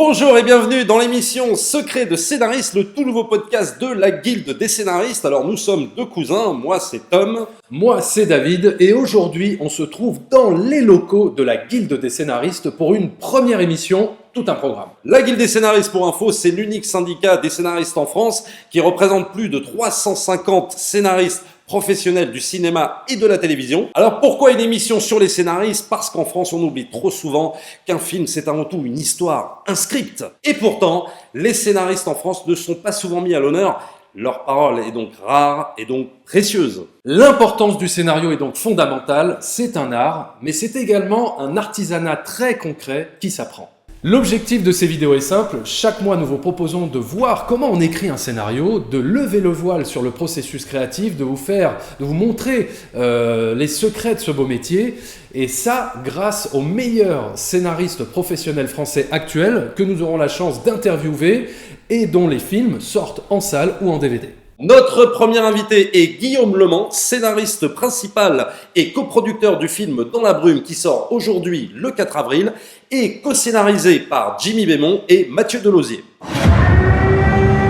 Bonjour et bienvenue dans l'émission Secret de scénariste, le tout nouveau podcast de la Guilde des scénaristes. Alors nous sommes deux cousins, moi c'est Tom. Moi c'est David et aujourd'hui on se trouve dans les locaux de la Guilde des scénaristes pour une première émission, tout un programme. La Guilde des scénaristes, pour info, c'est l'unique syndicat des scénaristes en France qui représente plus de 350 scénaristes professionnels du cinéma et de la télévision. Alors pourquoi une émission sur les scénaristes ? Parce qu'en France on oublie trop souvent qu'un film c'est avant tout une histoire, un script. Et pourtant, les scénaristes en France ne sont pas souvent mis à l'honneur. Leur parole est donc rare et donc précieuse. L'importance du scénario est donc fondamentale, c'est un art, mais c'est également un artisanat très concret qui s'apprend. L'objectif de ces vidéos est simple, chaque mois nous vous proposons de voir comment on écrit un scénario, de lever le voile sur le processus créatif, de vous montrer les secrets de ce beau métier, et ça grâce aux meilleurs scénaristes professionnels français actuels que nous aurons la chance d'interviewer et dont les films sortent en salle ou en DVD. Notre premier invité est Guillaume Lemans, scénariste principal et coproducteur du film Dans la brume qui sort aujourd'hui le 4 avril et co-scénarisé par Jimmy Bémont et Mathieu Delosier.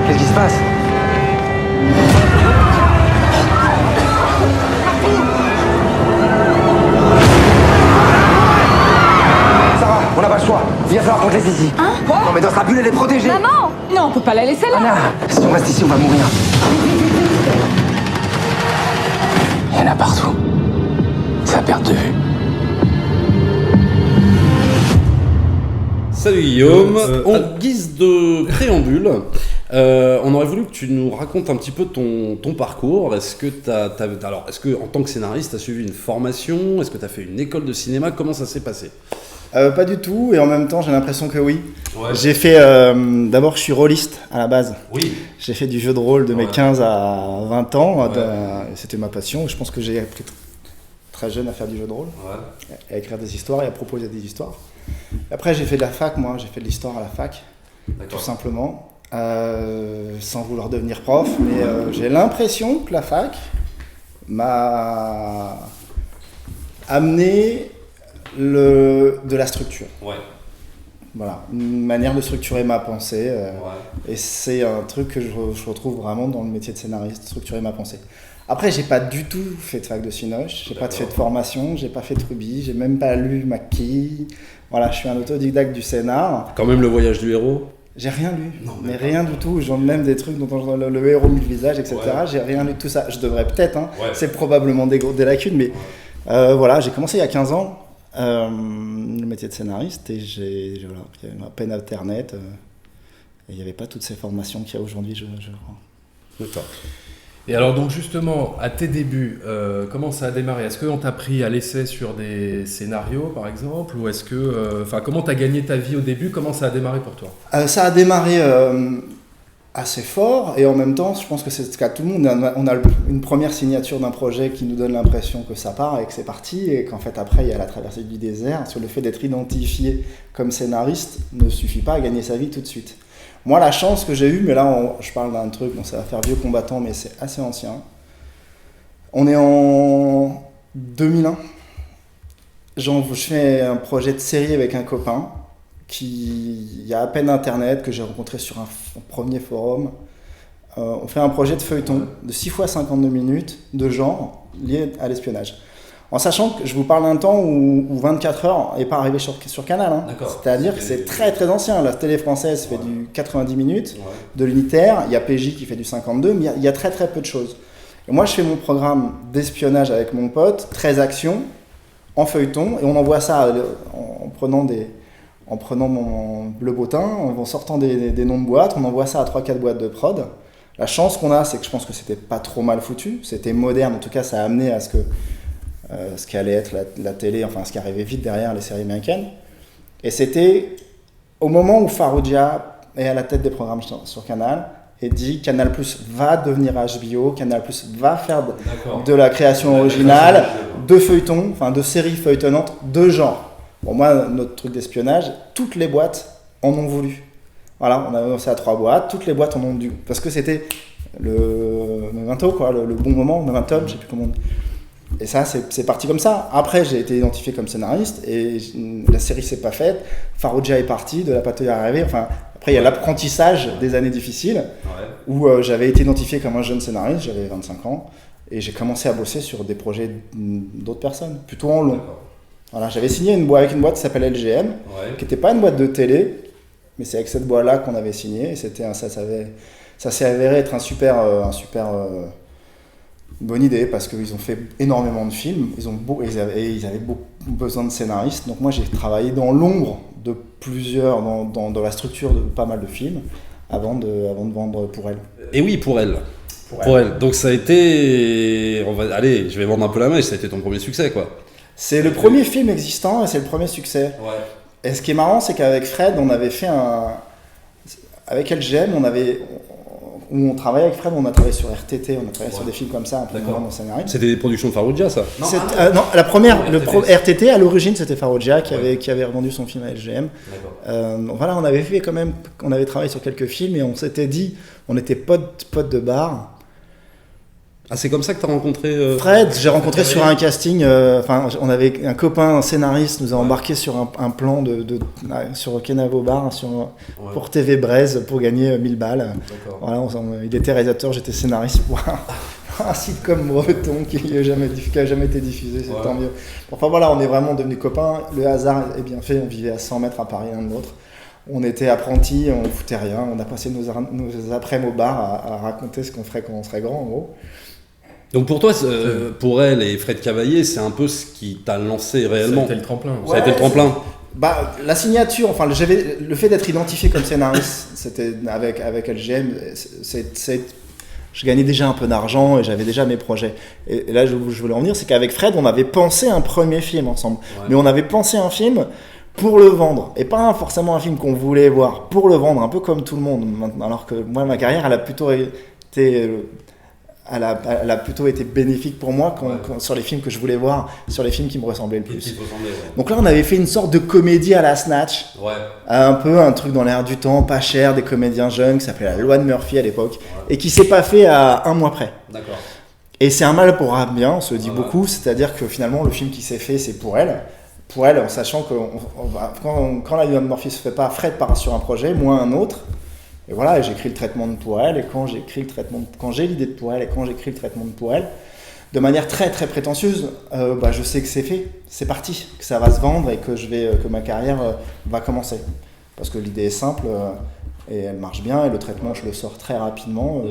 Qu'est-ce qui se passe ? Sarah, on n'a pas le choix. Il va falloir qu'on te laisse ici. Hein ? Quoi ? Non mais dans sa bulle, elle est protégée. Maman ! Non, on peut pas la laisser là. Anna, si on reste ici, on va mourir. Il y en a partout. C'est à perte de vue. Salut Guillaume, en guise de préambule, on aurait voulu que tu nous racontes un petit peu ton parcours. Est-ce que est-ce que en tant que scénariste, tu as suivi une formation ? Est-ce que tu as fait une école de cinéma ? Comment ça s'est passé ? Pas du tout, et en même temps j'ai l'impression que oui. Ouais. J'ai fait, d'abord je suis rôliste à la base. Oui. J'ai fait du jeu de rôle de mes 15 à 20 ans, Ouais. C'était ma passion. Je pense que j'ai appris très jeune à faire du jeu de rôle, à écrire des histoires et à proposer des histoires. Après j'ai fait de la fac, moi j'ai fait de l'histoire à la fac, tout simplement, sans vouloir devenir prof, mais j'ai l'impression que la fac m'a amené de la structure. Ouais. Voilà, une manière de structurer ma pensée. Et c'est un truc que je retrouve vraiment dans le métier de scénariste, structurer ma pensée. Après, j'ai pas du tout fait de fac de cinoche, j'ai pas fait de formation, j'ai pas fait de rubis, j'ai même pas lu Maquis. Voilà, je suis un autodidacte du scénar. Quand même le voyage du héros ? J'ai rien lu, Non, mais rien du tout. Genre même des trucs dont le héros mille visages, etc. Ouais. J'ai rien lu de tout ça. Je devrais peut-être, hein. Ouais. C'est probablement des lacunes, mais voilà, j'ai commencé il y a 15 ans. Le métier de scénariste et il y avait à peine internet et il n'y avait pas toutes ces formations qu'il y a aujourd'hui, je crois. D'accord. Et alors donc justement, à tes débuts, comment ça a démarré ? Est-ce qu'on t'a pris à l'essai sur des scénarios par exemple ? Ou est-ce que, comment t'as gagné ta vie au début ? Comment ça a démarré pour toi ? Ça a démarré assez fort et en même temps je pense que c'est ce qu'a tout le monde. On a une première signature d'un projet qui nous donne l'impression que ça part et que c'est parti et qu'en fait après il y a la traversée du désert. Sur le fait d'être identifié comme scénariste ne suffit pas à gagner sa vie tout de suite. Moi la chance que j'ai eue, mais là je parle d'un truc, bon, ça va faire vieux combattant mais c'est assez ancien. On est en 2001. Je fais un projet de série avec un copain. Il y a à peine internet, que j'ai rencontré sur un premier forum. On fait un projet de feuilleton de 6 fois 52 minutes de genre lié à l'espionnage. En sachant que je vous parle d'un temps où 24 heures n'est pas arrivé sur Canal. Hein. C'est-à-dire que c'est très très ancien. La télé française fait du 90 minutes, de l'unitaire. Il y a PJ qui fait du 52, mais il y a très très peu de choses. Et moi je fais mon programme d'espionnage avec mon pote, 13 actions, en feuilleton, et on envoie ça en prenant mon bleu bottin, en sortant des noms de boîtes, on envoie ça à 3-4 boîtes de prod. La chance qu'on a, c'est que je pense que c'était pas trop mal foutu, c'était moderne, en tout cas ça a amené à ce qui allait être la télé, enfin ce qui arrivait vite derrière les séries américaines. Et c'était au moment où Farrugia est à la tête des programmes sur Canal et dit Canal+ va devenir HBO, Canal+ va faire de la création originale, de feuilletons, enfin de séries feuilletonnantes, de genre. Bon, moi, notre truc d'espionnage, toutes les boîtes en ont voulu. Voilà, on a lancé à 3 boîtes, toutes les boîtes en ont dû. Parce que c'était le memento, quoi, le bon moment, le momentum, je sais plus comment on dit. Et ça, c'est parti comme ça. Après, j'ai été identifié comme scénariste et la série s'est pas faite. Fallujah est parti, De la patrouille est arrivé. Enfin, après, il y a l'apprentissage des années difficiles où j'avais été identifié comme un jeune scénariste, j'avais 25 ans, et j'ai commencé à bosser sur des projets d'autres personnes, plutôt en long. Voilà, j'avais signé avec une boîte qui s'appelle LGM, qui n'était pas une boîte de télé, mais c'est avec cette boîte-là qu'on avait signé. Et ça s'est avéré être un super bonne idée parce qu'ils ont fait énormément de films, ils avaient beaucoup besoin de scénaristes. Donc moi j'ai travaillé dans l'ombre de plusieurs, dans la structure de pas mal de films avant de vendre Pour Elle. Et oui, Pour Elle. Pour Elle. Donc ça a été, allez, je vais vendre un peu la mèche, ça a été ton premier succès quoi. C'est le premier film existant et c'est le premier succès. Et ce qui est marrant, c'est qu'avec Fred, on avait fait avec LGM, où on travaillait avec Fred, on a travaillé sur RTT, on a travaillé sur des films comme ça, un peu dans le scénario. C'était des productions de Fallujah, ça? Non, la première, RTT, à l'origine, c'était Fallujah qui avait revendu son film à LGM. Voilà, on avait travaillé sur quelques films et on s'était dit, on était potes de bar. Ah, c'est comme ça que tu as rencontré Fred, j'ai rencontré sur un casting, on avait un copain, un scénariste, nous a embarqué sur un plan sur Kenavo Bar, pour TV Braise, pour gagner 1000 balles. Voilà, il était réalisateur, j'étais scénariste pour un sitcom breton qui n'a jamais été diffusé, c'est tant mieux. Enfin voilà, on est vraiment devenus copains, le hasard est bien fait, on vivait à 100 mètres à Paris l'un de l'autre. On était apprentis, on ne foutait rien, on a passé nos après-midi au bar à raconter ce qu'on ferait quand on serait grand en gros. Donc pour toi, Pour Elle et Fred Cavaillé, c'est un peu ce qui t'a lancé réellement. Ça a été le tremplin. Ça a été le tremplin. La signature, le fait d'être identifié comme scénariste, c'était avec LGM, je gagnais déjà un peu d'argent et j'avais déjà mes projets. Et là, je voulais en venir, c'est qu'avec Fred, on avait pensé un premier film ensemble. Mais on avait pensé un film pour le vendre, et pas forcément un film qu'on voulait voir, pour le vendre, un peu comme tout le monde. Alors que moi, ma carrière, elle a plutôt été bénéfique pour moi sur les films que je voulais voir, sur les films qui me ressemblaient le plus. Donc là, on avait fait une sorte de comédie à la Snatch, un peu un truc dans l'air du temps, pas cher, des comédiens jeunes, qui s'appelait la Loi de Murphy à l'époque, et qui s'est pas fait à un mois près. D'accord. Et c'est un mal pour un bien, on se le dit beaucoup, c'est-à-dire que finalement, le film qui s'est fait, c'est Pour Elle, en sachant que quand la Loi de Murphy se fait pas, Fred part sur un projet, moi un autre. Et voilà, et j'écris le traitement de Pour Elle, et quand j'ai l'idée de Pour Elle, et quand j'écris le traitement de Pour Elle, de manière très très prétentieuse, je sais que c'est fait, c'est parti, que ça va se vendre et que ma carrière va commencer. Parce que l'idée est simple et elle marche bien, et le traitement je le sors très rapidement,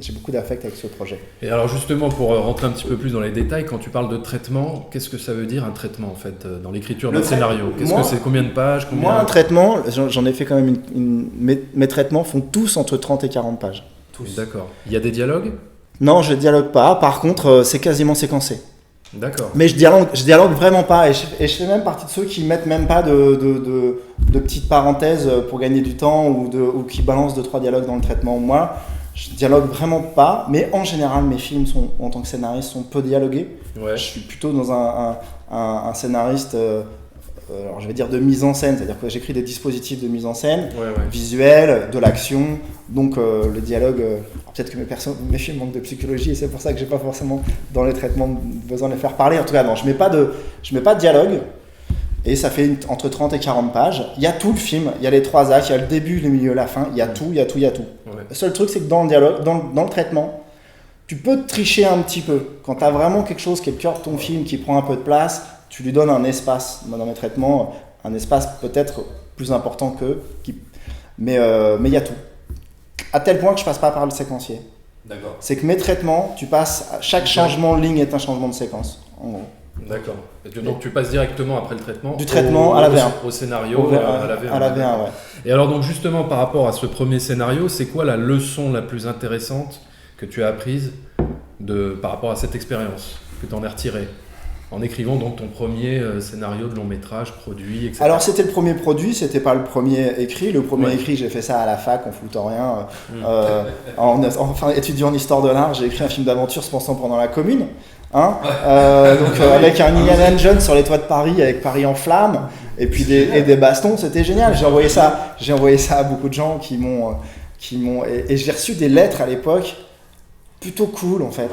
j'ai beaucoup d'affect avec ce projet. Et alors justement, pour rentrer un petit peu plus dans les détails, quand tu parles de traitement, qu'est-ce que ça veut dire un traitement en fait, dans l'écriture d'un scénario? C'est combien de pages? Moi, un traitement, j'en ai fait quand même mes traitements font tous entre 30 et 40 pages. Tous. D'accord. Il y a des dialogues? Non, je dialogue pas, par contre c'est quasiment séquencé. D'accord. Mais je dialogue vraiment pas, et je fais même partie de ceux qui mettent même pas de petites parenthèses pour gagner du temps ou qui balancent 2-3 dialogues dans le traitement. Moi, je dialogue vraiment pas, mais en général mes films en tant que scénariste sont peu dialogués. Je suis plutôt dans un scénariste, alors je vais dire de mise en scène, c'est-à-dire que j'écris des dispositifs de mise en scène, visuels, de l'action, donc le dialogue, peut-être que mes films manquent de psychologie et c'est pour ça que j'ai pas forcément dans les traitements besoin de les faire parler. En tout cas, non, je mets pas de dialogue, et ça fait entre 30 et 40 pages. Il y a tout le film, il y a les 3 actes, il y a le début, le milieu, la fin, il y a tout. Le seul truc, c'est que dans le dialogue, dans le traitement, tu peux te tricher un petit peu. Quand tu as vraiment quelque chose qui est le cœur de ton film, qui prend un peu de place, tu lui donnes un espace. Moi, dans mes traitements, un espace peut-être plus important mais il y a tout. À tel point que je passe pas par le séquencier. D'accord. C'est que mes traitements, chaque changement de ligne est un changement de séquence, en gros. D'accord. Donc tu passes directement après le traitement du traitement à la V1. Au scénario, à la V1. Et alors donc justement par rapport à ce premier scénario, c'est quoi la leçon la plus intéressante que tu as apprise par rapport à cette expérience, que tu en as retirée en écrivant donc ton premier scénario de long métrage, produit, etc. Alors c'était le premier produit, c'était pas le premier écrit. Le premier écrit, j'ai fait ça à la fac en foutant rien. Enfin, étudiant en histoire de l'art, j'ai écrit un film d'aventure se passant pendant la Commune. Avec un Indiana Jones sur les toits de Paris, avec Paris en flammes, et puis des bastons, c'était génial. J'ai envoyé ça à beaucoup de gens qui m'ont et j'ai reçu des lettres à l'époque plutôt cool en fait.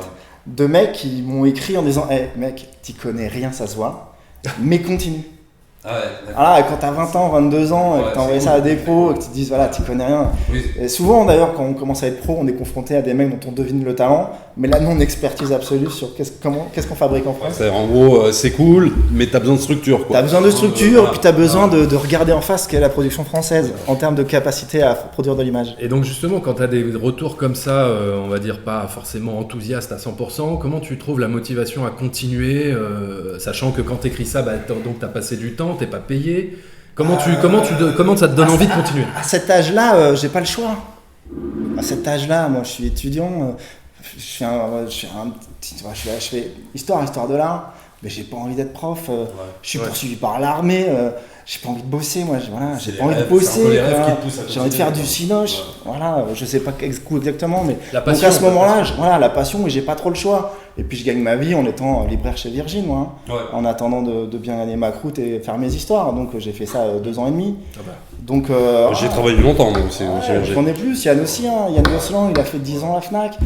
de mecs qui m'ont écrit en disant hey, mec, t'y connais rien, ça se voit, mais continue. Ah ouais, voilà, et quand t'as 20 ans, 22 ans, et que t'as envoyé ça à des pros, et que tu te dises voilà, t'y connais rien. Oui. Et souvent d'ailleurs, quand on commence à être pro, on est confronté à des mecs dont on devine le talent, mais là, non expertise absolue sur qu'est-ce qu'on fabrique en France. En gros, c'est cool, mais t'as besoin de structure, quoi. T'as besoin de structure, puis t'as besoin de regarder en face ce qu'est la production française en termes de capacité à produire de l'image. Et donc justement, quand tu as des retours comme ça, on va dire pas forcément enthousiastes à 100%, comment tu trouves la motivation à continuer, sachant que quand tu écris ça, donc tu as passé du temps, t'es pas payé. Comment ça te donne envie de continuer? À cet âge-là, j'ai pas le choix. À cet âge-là, moi je suis étudiant, je fais histoire de l'art, mais j'ai pas envie d'être prof, je suis poursuivi par l'armée, j'ai pas envie de bosser, moi, j'ai pas envie de bosser, j'ai envie de faire du cinoche, voilà, je sais pas exactement, mais la passion, donc à ce moment-là, la passion, mais j'ai pas trop le choix. Et puis je gagne ma vie en étant libraire chez Virgin, moi, en attendant de bien gagner ma croûte et faire mes histoires. Donc j'ai fait ça 2 ans et demi. Donc j'ai travaillé longtemps moi aussi. J'en ai plus. Yann aussi, Yann Gosselin, il a fait 10 ans à la Fnac.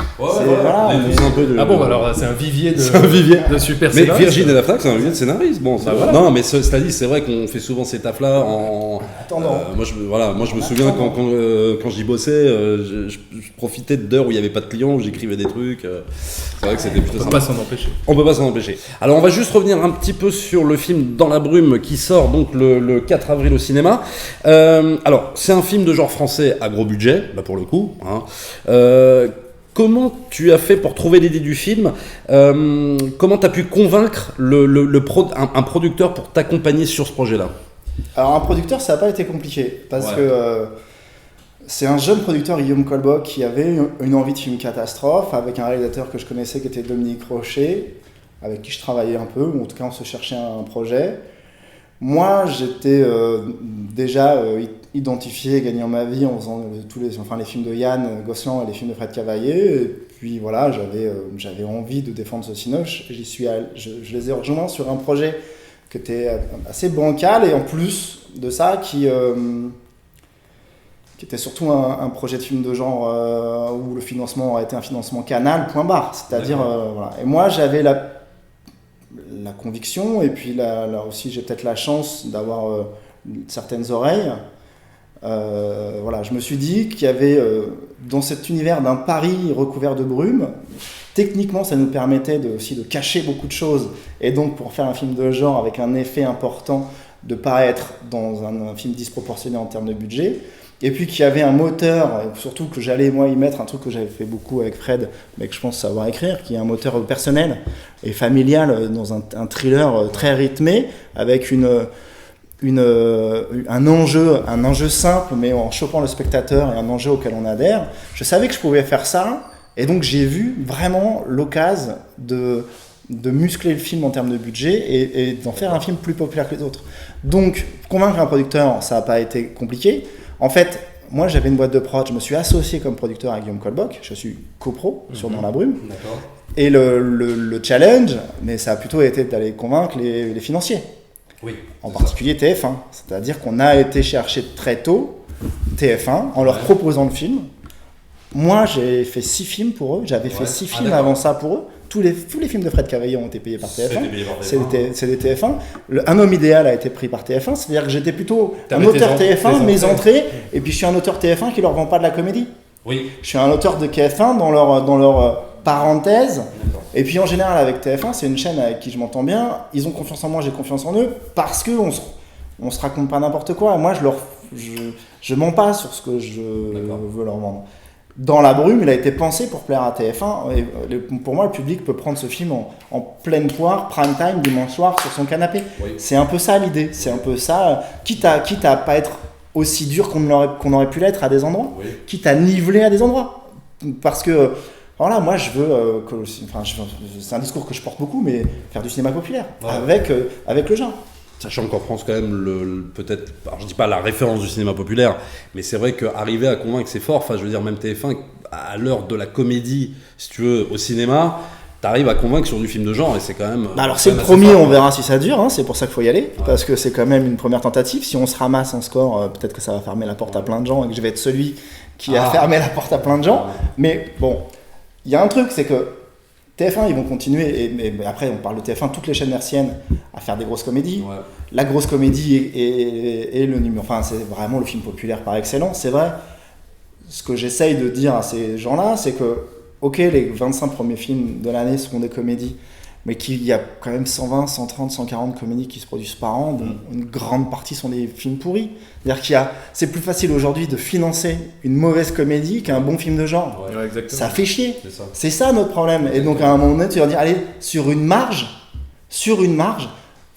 Alors c'est un vivier de super mais scénaristes. Virgin et la Fnac, c'est un vivier de scénaristes. Bon, non, mais cela dit, c'est vrai qu'on fait souvent ces tafs-là en attendant. Moi je me souviens quand j'y bossais, je profitais d'heures où il n'y avait pas de clients, où j'écrivais des trucs. C'est vrai que c'était plutôt On peut pas s'en empêcher. On peut pas s'en empêcher. Alors on va juste revenir un petit peu sur le film Dans la brume qui sort donc le 4 avril au cinéma. Alors c'est un film de genre français à gros budget, pour le coup. Comment tu as fait pour trouver l'idée du film? Comment tu as pu convaincre un producteur pour t'accompagner sur ce projet-là? Alors un producteur, ça n'a pas été compliqué parce que c'est un jeune producteur, Guillaume Colboc, qui avait une envie de film catastrophe avec un réalisateur que je connaissais qui était Dominique Rocher, avec qui je travaillais un peu, ou en tout cas on se cherchait un projet. Moi j'étais déjà identifié, gagnant ma vie en faisant les films de Yann Gosselin et les films de Fred Cavaillé, et puis voilà, j'avais envie de défendre ce cinoche, je les ai rejoints sur un projet qui était assez bancal, et en plus de ça qui était surtout un projet de film de genre où le financement a été un financement canal, point barre. C'est-à-dire, voilà. Et moi, j'avais la conviction, et puis là aussi, j'ai peut-être la chance d'avoir certaines oreilles. Voilà, je me suis dit qu'il y avait, dans cet univers d'un Paris recouvert de brume, techniquement, ça nous permettait aussi de cacher beaucoup de choses. Et donc, pour faire un film de genre avec un effet important, de ne pas être dans un film disproportionné en termes de budget. Et puis qu'il y avait un moteur, surtout que j'allais moi y mettre un truc que j'avais fait beaucoup avec Fred, mais que je pense savoir écrire, qui est un moteur personnel et familial dans un thriller très rythmé, avec un enjeu simple, mais en chopant le spectateur, et un enjeu auquel on adhère. Je savais que je pouvais faire ça, et donc j'ai vu vraiment l'occasion de muscler le film en termes de budget et d'en faire un film plus populaire que les autres. Donc convaincre un producteur, ça n'a pas été compliqué. En fait, moi j'avais une boîte de prod, je me suis associé comme producteur à Guillaume Colboc, je suis copro sur Dans la brume. D'accord. Et le challenge, mais ça a plutôt été d'aller convaincre les financiers. Oui. En particulier TF1. C'est-à-dire qu'on a été chercher très tôt TF1 en leur proposant le film. Moi j'ai fait 6 films pour eux, j'avais fait 6 films avant ça pour eux. Tous les films de Fred Cavaillé ont été payés par TF1. C'est des TF1. Un homme idéal a été pris par TF1. C'est-à-dire que j'étais plutôt un auteur TF1, mes entrées, et puis je suis un auteur TF1 qui leur vend pas de la comédie. Oui. Je suis un auteur de TF1 dans leur parenthèse. Et puis en général avec TF1, c'est une chaîne avec qui je m'entends bien. Ils ont confiance en moi, j'ai confiance en eux, parce qu'on se raconte pas n'importe quoi. Moi, je mens pas sur ce que je veux leur vendre. Dans la brume, il a été pensé pour plaire à TF1. Et pour moi, le public peut prendre ce film en pleine poire, prime time, dimanche soir, sur son canapé. Oui. C'est un peu ça l'idée. C'est un peu ça, quitte à pas être aussi dur qu'on aurait pu l'être à des endroits, quitte à niveler à des endroits. Parce que, voilà, moi je veux, c'est un discours que je porte beaucoup, mais faire du cinéma populaire, avec le genre. Sachant qu'en France, quand même, peut-être, alors je dis pas la référence du cinéma populaire, mais c'est vrai qu'arriver à convaincre, c'est fort. Enfin, je veux dire, même TF1, à l'heure de la comédie, si tu veux, au cinéma, t'arrives à convaincre sur du film de genre, et c'est quand même. Alors, c'est le premier, fort, on verra si ça dure, c'est pour ça qu'il faut y aller, parce que c'est quand même une première tentative. Si on se ramasse en score, peut-être que ça va fermer la porte à plein de gens, et que je vais être celui qui a fermé la porte à plein de gens. Mais bon, il y a un truc, c'est que TF1, ils vont continuer, mais après on parle de TF1, toutes les chaînes hertziennes à faire des grosses comédies. Ouais. La grosse comédie est le numéro, enfin c'est vraiment le film populaire par excellence, c'est vrai. Ce que j'essaye de dire à ces gens-là, c'est que, ok, les 25 premiers films de l'année seront des comédies, mais qu'il y a quand même 120, 130, 140 comédies qui se produisent par an, dont une grande partie sont des films pourris. C'est-à-dire c'est plus facile aujourd'hui de financer une mauvaise comédie qu'un bon film de genre. Ouais, exactement. Ça fait chier. C'est ça. C'est ça notre problème. Et donc à un moment donné, tu vas dire, allez, sur une marge,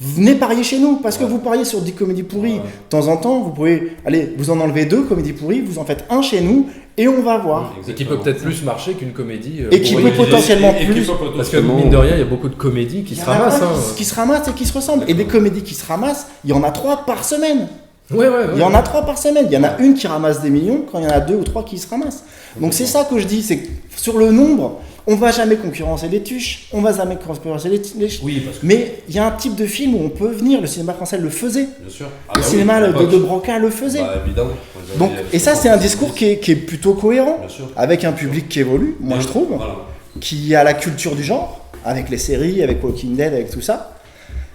venez parier chez nous, parce que vous pariez sur 10 comédies pourries. Ouais. De temps en temps, vous pouvez, allez, vous en enlevez 2 comédies pourries, vous en faites un chez nous, et on va voir. Et qui peut peut-être plus marcher qu'une comédie. Et qui peut potentiellement plus. Parce que mine de rien, il y a beaucoup de comédies qui se ramassent. Qui se ramassent et qui se ressemblent. Et des comédies qui se ramassent, il y en a 3 par semaine. Ouais. Il y en a 3 par semaine. Il y en a une qui ramasse des millions quand il y en a 2 ou 3 qui se ramassent. Donc c'est ça que je dis, c'est que sur le nombre, on va jamais concurrencer les tuches, on va jamais concurrencer les Oui, parce que mais il y a un type de film où on peut venir, le cinéma français le faisait. bien sûr. Le cinéma de Broca le faisait. Bah, évidemment. Donc, et ça, c'est un discours qui est plutôt cohérent, Bien sûr. avec un public qui évolue, moi je trouve, Voilà. qui a la culture du genre, avec les séries, avec Walking Dead, avec tout ça.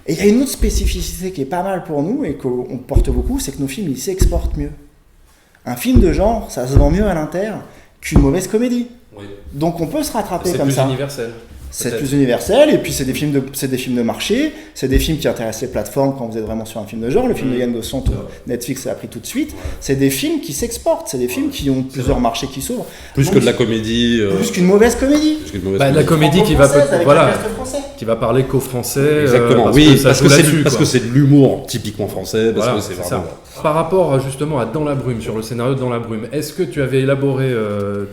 Et il y a une autre spécificité qui est pas mal pour nous et qu'on porte beaucoup, c'est que nos films, ils s'exportent mieux. Un film de genre, ça se vend mieux à l'inter qu'une mauvaise comédie. Oui. Donc on peut se rattraper C'est comme plus ça. universel. C'est peut-être. plus universel, et puis c'est des films de marché, c'est des films qui intéressent les plateformes quand vous êtes vraiment sur un film de genre. Le film de Yann Gosson, Netflix a pris tout de suite. C'est des films qui s'exportent, c'est des films qui ont plusieurs marchés qui s'ouvrent. Plus Donc, que de la comédie. plus qu'une mauvaise comédie. Plus qu'une mauvaise Bah, la comédie. comédie qui va Franco-française, avec voilà, un cast français. qui va parler qu'aux Français. Exactement, parce oui, que ça parce joue que c'est là-dessus, parce quoi. que c'est de l'humour typiquement français, parce Voilà, que c'est c'est vraiment. ça. Par rapport justement à Dans la brume, sur le scénario de Dans la brume, est-ce que tu avais élaboré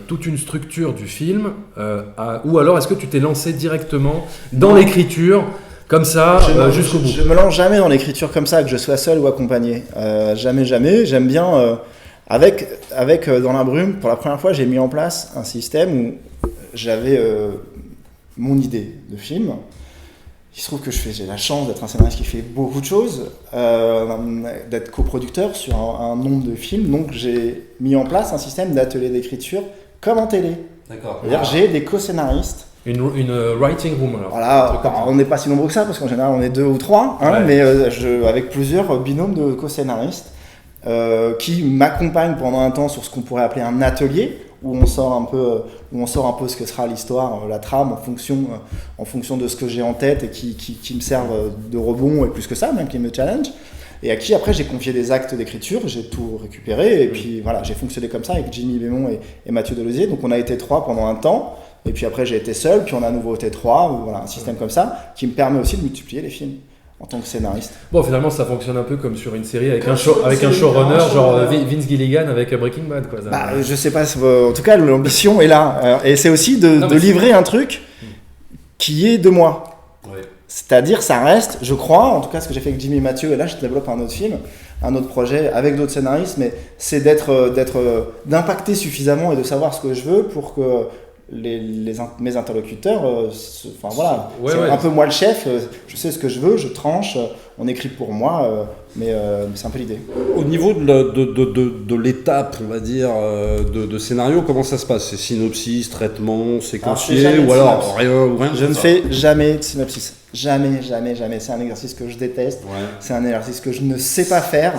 toute une structure du film ou alors est-ce que tu t'es lancé directement dans l'écriture comme ça jusqu'au bout? Je me lance jamais dans l'écriture comme ça, que je sois seul ou accompagné. Jamais. J'aime bien, avec Dans la brume, pour la première fois, j'ai mis en place un système où j'avais mon idée de film. Il se trouve que j'ai la chance d'être un scénariste qui fait beaucoup de choses, d'être coproducteur sur un nombre de films. Donc j'ai mis en place un système d'atelier d'écriture comme en télé. D'accord. C'est-à-dire j'ai des co-scénaristes. Une writing room alors. Voilà, on n'est pas si nombreux que ça parce qu'en général on est 2 ou 3, hein, Ouais. mais avec plusieurs binômes de co-scénaristes qui m'accompagnent pendant un temps sur ce qu'on pourrait appeler un atelier où on sort un peu ce que sera l'histoire, la trame en fonction de ce que j'ai en tête et qui me servent de rebond et plus que ça, même qui me challenge. Et à qui après j'ai confié des actes d'écriture, j'ai tout récupéré et puis voilà, j'ai fonctionné comme ça avec Jimmy Bémon et Mathieu Delosier. Donc on a été 3 pendant un temps. Et puis après j'ai été seul, puis on a à nouveau été 3, voilà, un système comme ça qui me permet aussi de multiplier les films en tant que scénariste. Bon, finalement, ça fonctionne un peu comme sur une série avec un showrunner, genre Vince Gilligan avec Breaking Bad, quoi. Bah, je sais pas, en tout cas l'ambition est là, et c'est aussi de livrer un truc qui est de moi. Ouais. C'est-à-dire, ça reste, je crois, en tout cas ce que j'ai fait avec Jimmy et Mathieu, et là je développe un autre film, un autre projet avec d'autres scénaristes, mais c'est d'impacter suffisamment et de savoir ce que je veux pour que mes interlocuteurs, voilà, Ouais, c'est ouais. un peu moi le chef, je sais ce que je veux, je tranche, on écrit pour moi, mais c'est un peu l'idée. Au niveau de l'étape, on va dire, de scénario, comment ça se passe? C'est synopsis, traitement, séquencier, jamais de ou alors synopsis. rien ou rien? Je ne fais jamais de synopsis. Jamais. C'est un exercice que je déteste. Ouais. C'est un exercice que je ne sais pas faire.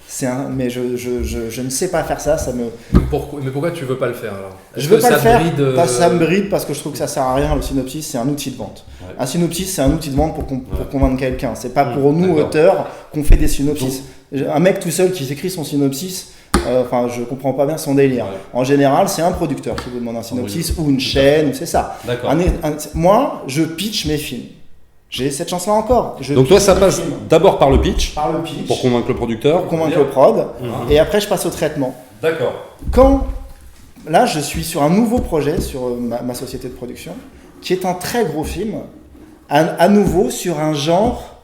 C'est chiant. Mais je ne sais pas faire ça. Mais pourquoi tu veux pas le faire alors? Je veux pas le faire. Bride, Ça me bride parce que je trouve que ça sert à rien. Le synopsis, c'est un outil de vente. Ouais. Un synopsis, c'est un outil de vente pour convaincre quelqu'un. C'est pas pour nous, d'accord. auteurs, qu'on fait des synopsis. Un mec tout seul qui écrit son synopsis, je comprends pas bien son délire. Ouais. En général, c'est un producteur qui vous demande un synopsis ou une chaîne, ou c'est ça. D'accord. Moi, je pitch mes films. J'ai cette chance-là encore. Donc toi, ça pitch mes passe films d'abord par le pitch, par le pitch, pour convaincre le producteur. pour convaincre le prod, et après je passe au traitement. D'accord. Là, je suis sur un nouveau projet sur ma société de production, qui est un très gros film, à nouveau sur un genre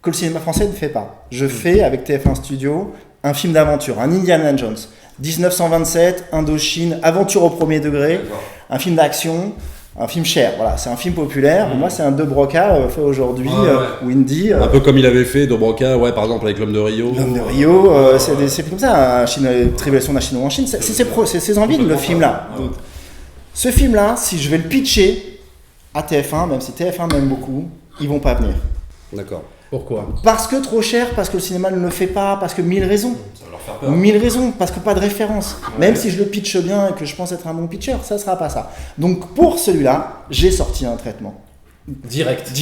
que le cinéma français ne fait pas. Je fais avec TF1 Studio un film d'aventure, un Indiana Jones, 1927, Indochine, aventure au premier degré, un film d'action. Un film cher, voilà, c'est un film populaire. Moi, c'est un De Broca fait aujourd'hui, ou indie. Un peu comme il avait fait Dobroca, ouais, par exemple avec L'Homme de Rio. L'Homme de Rio, c'est des films comme ça, Tribulation d'un Chinois en Chine, c'est ses envies, le film-là. Donc, ce film-là, si je vais le pitcher, à TF1, même si TF1 m'aime beaucoup, ils vont pas venir. D'accord. Pourquoi? Parce que trop cher, parce que le cinéma ne le fait pas, parce que 1000 raisons. Ça va leur faire peur. 1000 raisons, parce que pas de référence. Même si je le pitche bien et que je pense être un bon pitcher, ça sera pas ça. Donc pour celui-là, j'ai sorti un traitement. Direct.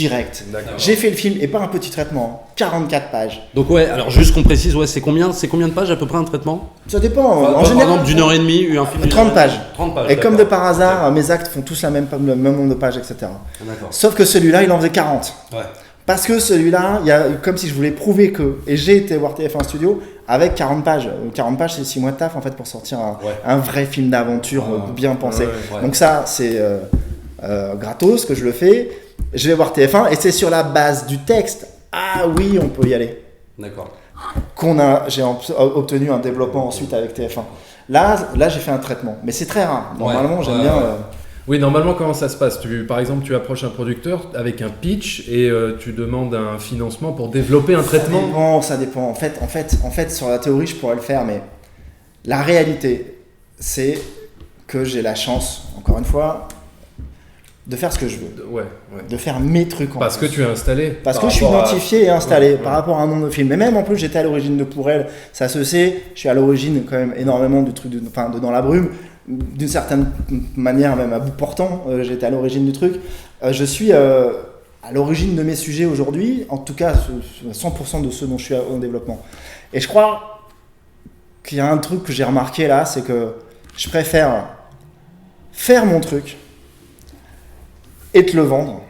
D'accord. J'ai fait le film, et pas un petit traitement, 44 pages. Donc ouais, alors juste qu'on précise, ouais, c'est combien de pages à peu près un traitement? Ça dépend, Enfin, en par général. exemple, d'une heure et demie, un film d'une 30 heure pages. 30 pages. Et comme d'accord. de par hasard, mes actes font tous le même nombre de pages, etc. D'accord. Sauf que celui-là, il en faisait 40. Ouais. Parce que celui-là, il y a comme si je voulais prouver que. Et j'ai été voir TF1 Studio avec 40 pages. 40 pages, c'est 6 mois de taf en fait pour sortir un vrai film d'aventure bien pensé. ouais. Donc, ça, c'est gratos que je le fais. Je vais voir TF1 et c'est sur la base du texte. Ah oui, on peut y aller. D'accord. J'ai obtenu un développement ensuite avec TF1. Là j'ai fait un traitement. Mais c'est très rare. Normalement, j'aime bien. Oui, normalement, comment ça se passe? Par exemple, tu approches un producteur avec un pitch et tu demandes un financement pour développer un traitement. Ça dépend. En fait, sur la théorie, je pourrais le faire, mais la réalité, c'est que j'ai la chance, encore une fois, de faire ce que je veux. Ouais. De faire mes trucs en Parce que plus. tu es installé. Parce par que je suis rapport à- identifié et installé Ouais. par rapport à un nombre de films. Mais même en plus, j'étais à l'origine de Pour Elle, ça se sait. Je suis à l'origine quand même énormément du truc de Dans la brume. D'une certaine manière, même à bout portant, j'étais à l'origine du truc. Je suis à l'origine de mes sujets aujourd'hui, en tout cas 100% de ceux dont je suis en développement. Et je crois qu'il y a un truc que j'ai remarqué là, c'est que je préfère faire mon truc et te le vendre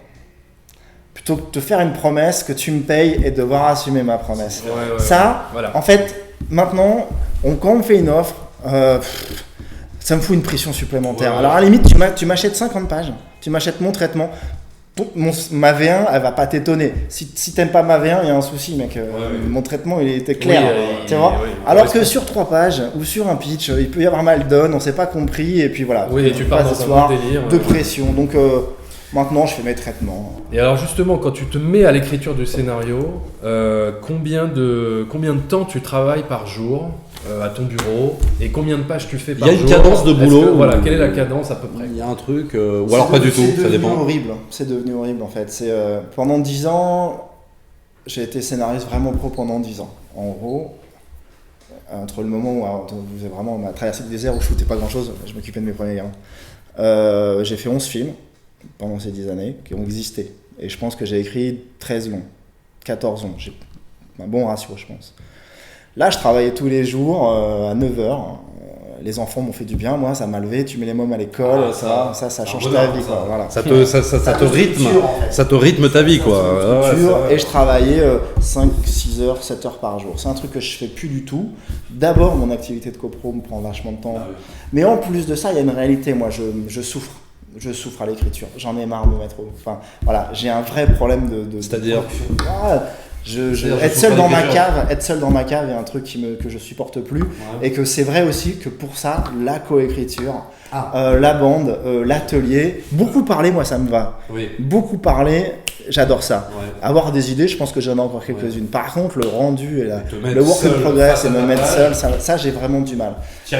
plutôt que de te faire une promesse que tu me payes et devoir assumer ma promesse. Ça, voilà. en fait, maintenant, quand on me fait une offre, ça me fout une pression supplémentaire. Alors à la limite, tu m'achètes 50 pages, tu m'achètes mon traitement, ma V1, elle va pas t'étonner. Si t'aimes pas ma V1, il y a un souci, mec. Mon traitement, il était clair. Tu vois. Alors que sur 3 pages ou sur un pitch, il peut y avoir mal done, on s'est pas compris, et puis voilà. Oui, et tu pars dans un soir bon délire. de pression. Donc maintenant, je fais mes traitements. Et alors justement, quand tu te mets à l'écriture du scénario, combien de temps tu travailles par jour à ton bureau et combien de pages tu fais par jour? Il y a une cadence de boulot. Voilà, quelle est la cadence à peu près? Il y a un truc, ou alors pas du tout, ça dépend. C'est devenu horrible en fait. Pendant 10 ans, j'ai été scénariste vraiment pro pendant 10 ans. En gros, entre le moment où on a traversé le désert où je foutais pas grand chose, je m'occupais de mes premiers gamins. J'ai fait 11 films pendant ces 10 années qui ont existé. Et je pense que j'ai écrit 13 longs, 14 longs. J'ai un bon ratio, je pense. Là, je travaillais tous les jours à 9h. Les enfants m'ont fait du bien, moi, ça m'a levé. Tu mets les mômes à l'école, ça change ta vie. Quoi, voilà. Ça te rythme, ça te rythme ta vie, quoi. Et je travaillais 5, 6 heures, 7 heures par jour. C'est un truc que je fais plus du tout. D'abord, mon activité de copro me prend vachement de temps. Mais en plus de ça, il y a une réalité. Moi, je souffre. Je souffre à l'écriture. J'en ai marre de me mettre Enfin, voilà, j'ai un vrai problème de C'est-à-dire être seul dans ma cave est un truc que je supporte plus. Et que c'est vrai aussi que pour ça, la coécriture, la bande, l'atelier, beaucoup parler, moi ça me va. Beaucoup parler, j'adore ça. Avoir des idées, je pense que j'en ai encore quelques-unes. Par contre, le rendu et le work in progress et me mettre seul, ça j'ai vraiment du mal. J'y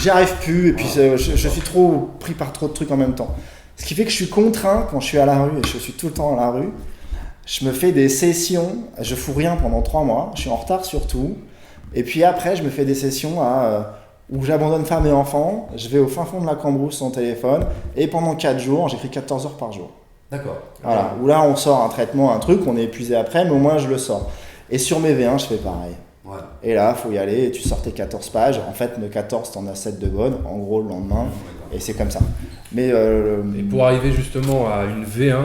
arrive plus et puis je suis trop pris par trop de trucs en même temps. Ce qui fait que je suis contraint quand je suis à la rue, et je suis tout le temps à la rue, je me fais des sessions, je fous rien pendant 3 mois, je suis en retard sur tout, et puis après je me fais des sessions où j'abandonne femme et enfants, je vais au fin fond de la Cambrousse sans téléphone, et pendant 4 jours, j'écris 14 heures par jour. D'accord. Voilà, où là on sort un traitement, un truc, on est épuisé après, mais au moins je le sors. Et sur mes V1, je fais pareil. Et là, il faut y aller, et tu sors tes 14 pages, en fait, de 14, t'en as 7 de bonnes, en gros, le lendemain, et c'est comme ça. Mais et pour arriver justement à une V1,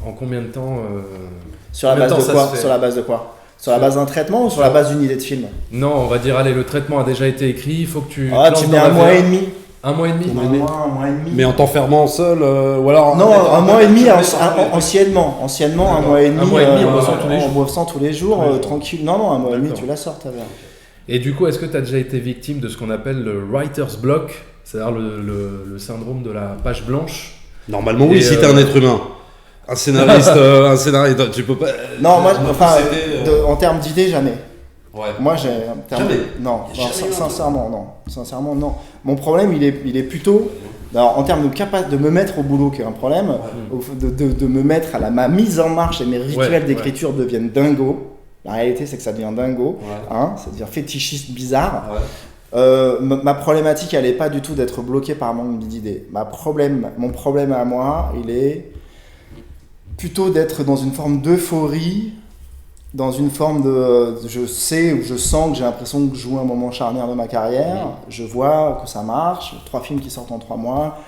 en combien de temps sur la base de quoi? Sur la base de quoi? Sur la base d'un traitement ou sur la base d'une idée de film? Non, on va dire, allez, le traitement a déjà été écrit, il faut que tu... tu mets 1 mois et demi. 1 mois et demi? Un mois et demi. Mais en t'enfermant seul, ou alors... Non, 1 mois et demi, anciennement, 1 mois et demi. 1 mois et demi, en bossant tous les jours. En bossant tous les jours, tranquille. Non, 1 mois et demi, tu la sors, ta verre. Et du coup, est-ce que tu as déjà été victime de ce qu'on appelle le writer's block, c'est-à-dire le syndrome de la page blanche? Normalement, oui, si t'es un être humain. Un scénariste, tu peux pas... Non, moi, en termes d'idées, jamais. Moi, j'ai... Jamais. Non, sincèrement, non. Mon problème, il est plutôt Alors, en termes de me mettre au boulot, qui est un problème, de me mettre ma mise en marche et mes rituels d'écriture deviennent dingos. La réalité, c'est que ça devient dingo, ça devient fétichiste, bizarre. Ma problématique, elle n'est pas du tout d'être bloqué par manque d'idées. Mon problème à moi, il est plutôt d'être dans une forme d'euphorie, dans une forme de... Je sens que j'ai l'impression que je joue un moment charnière de ma carrière, je vois que ça marche, 3 films qui sortent en 3 mois,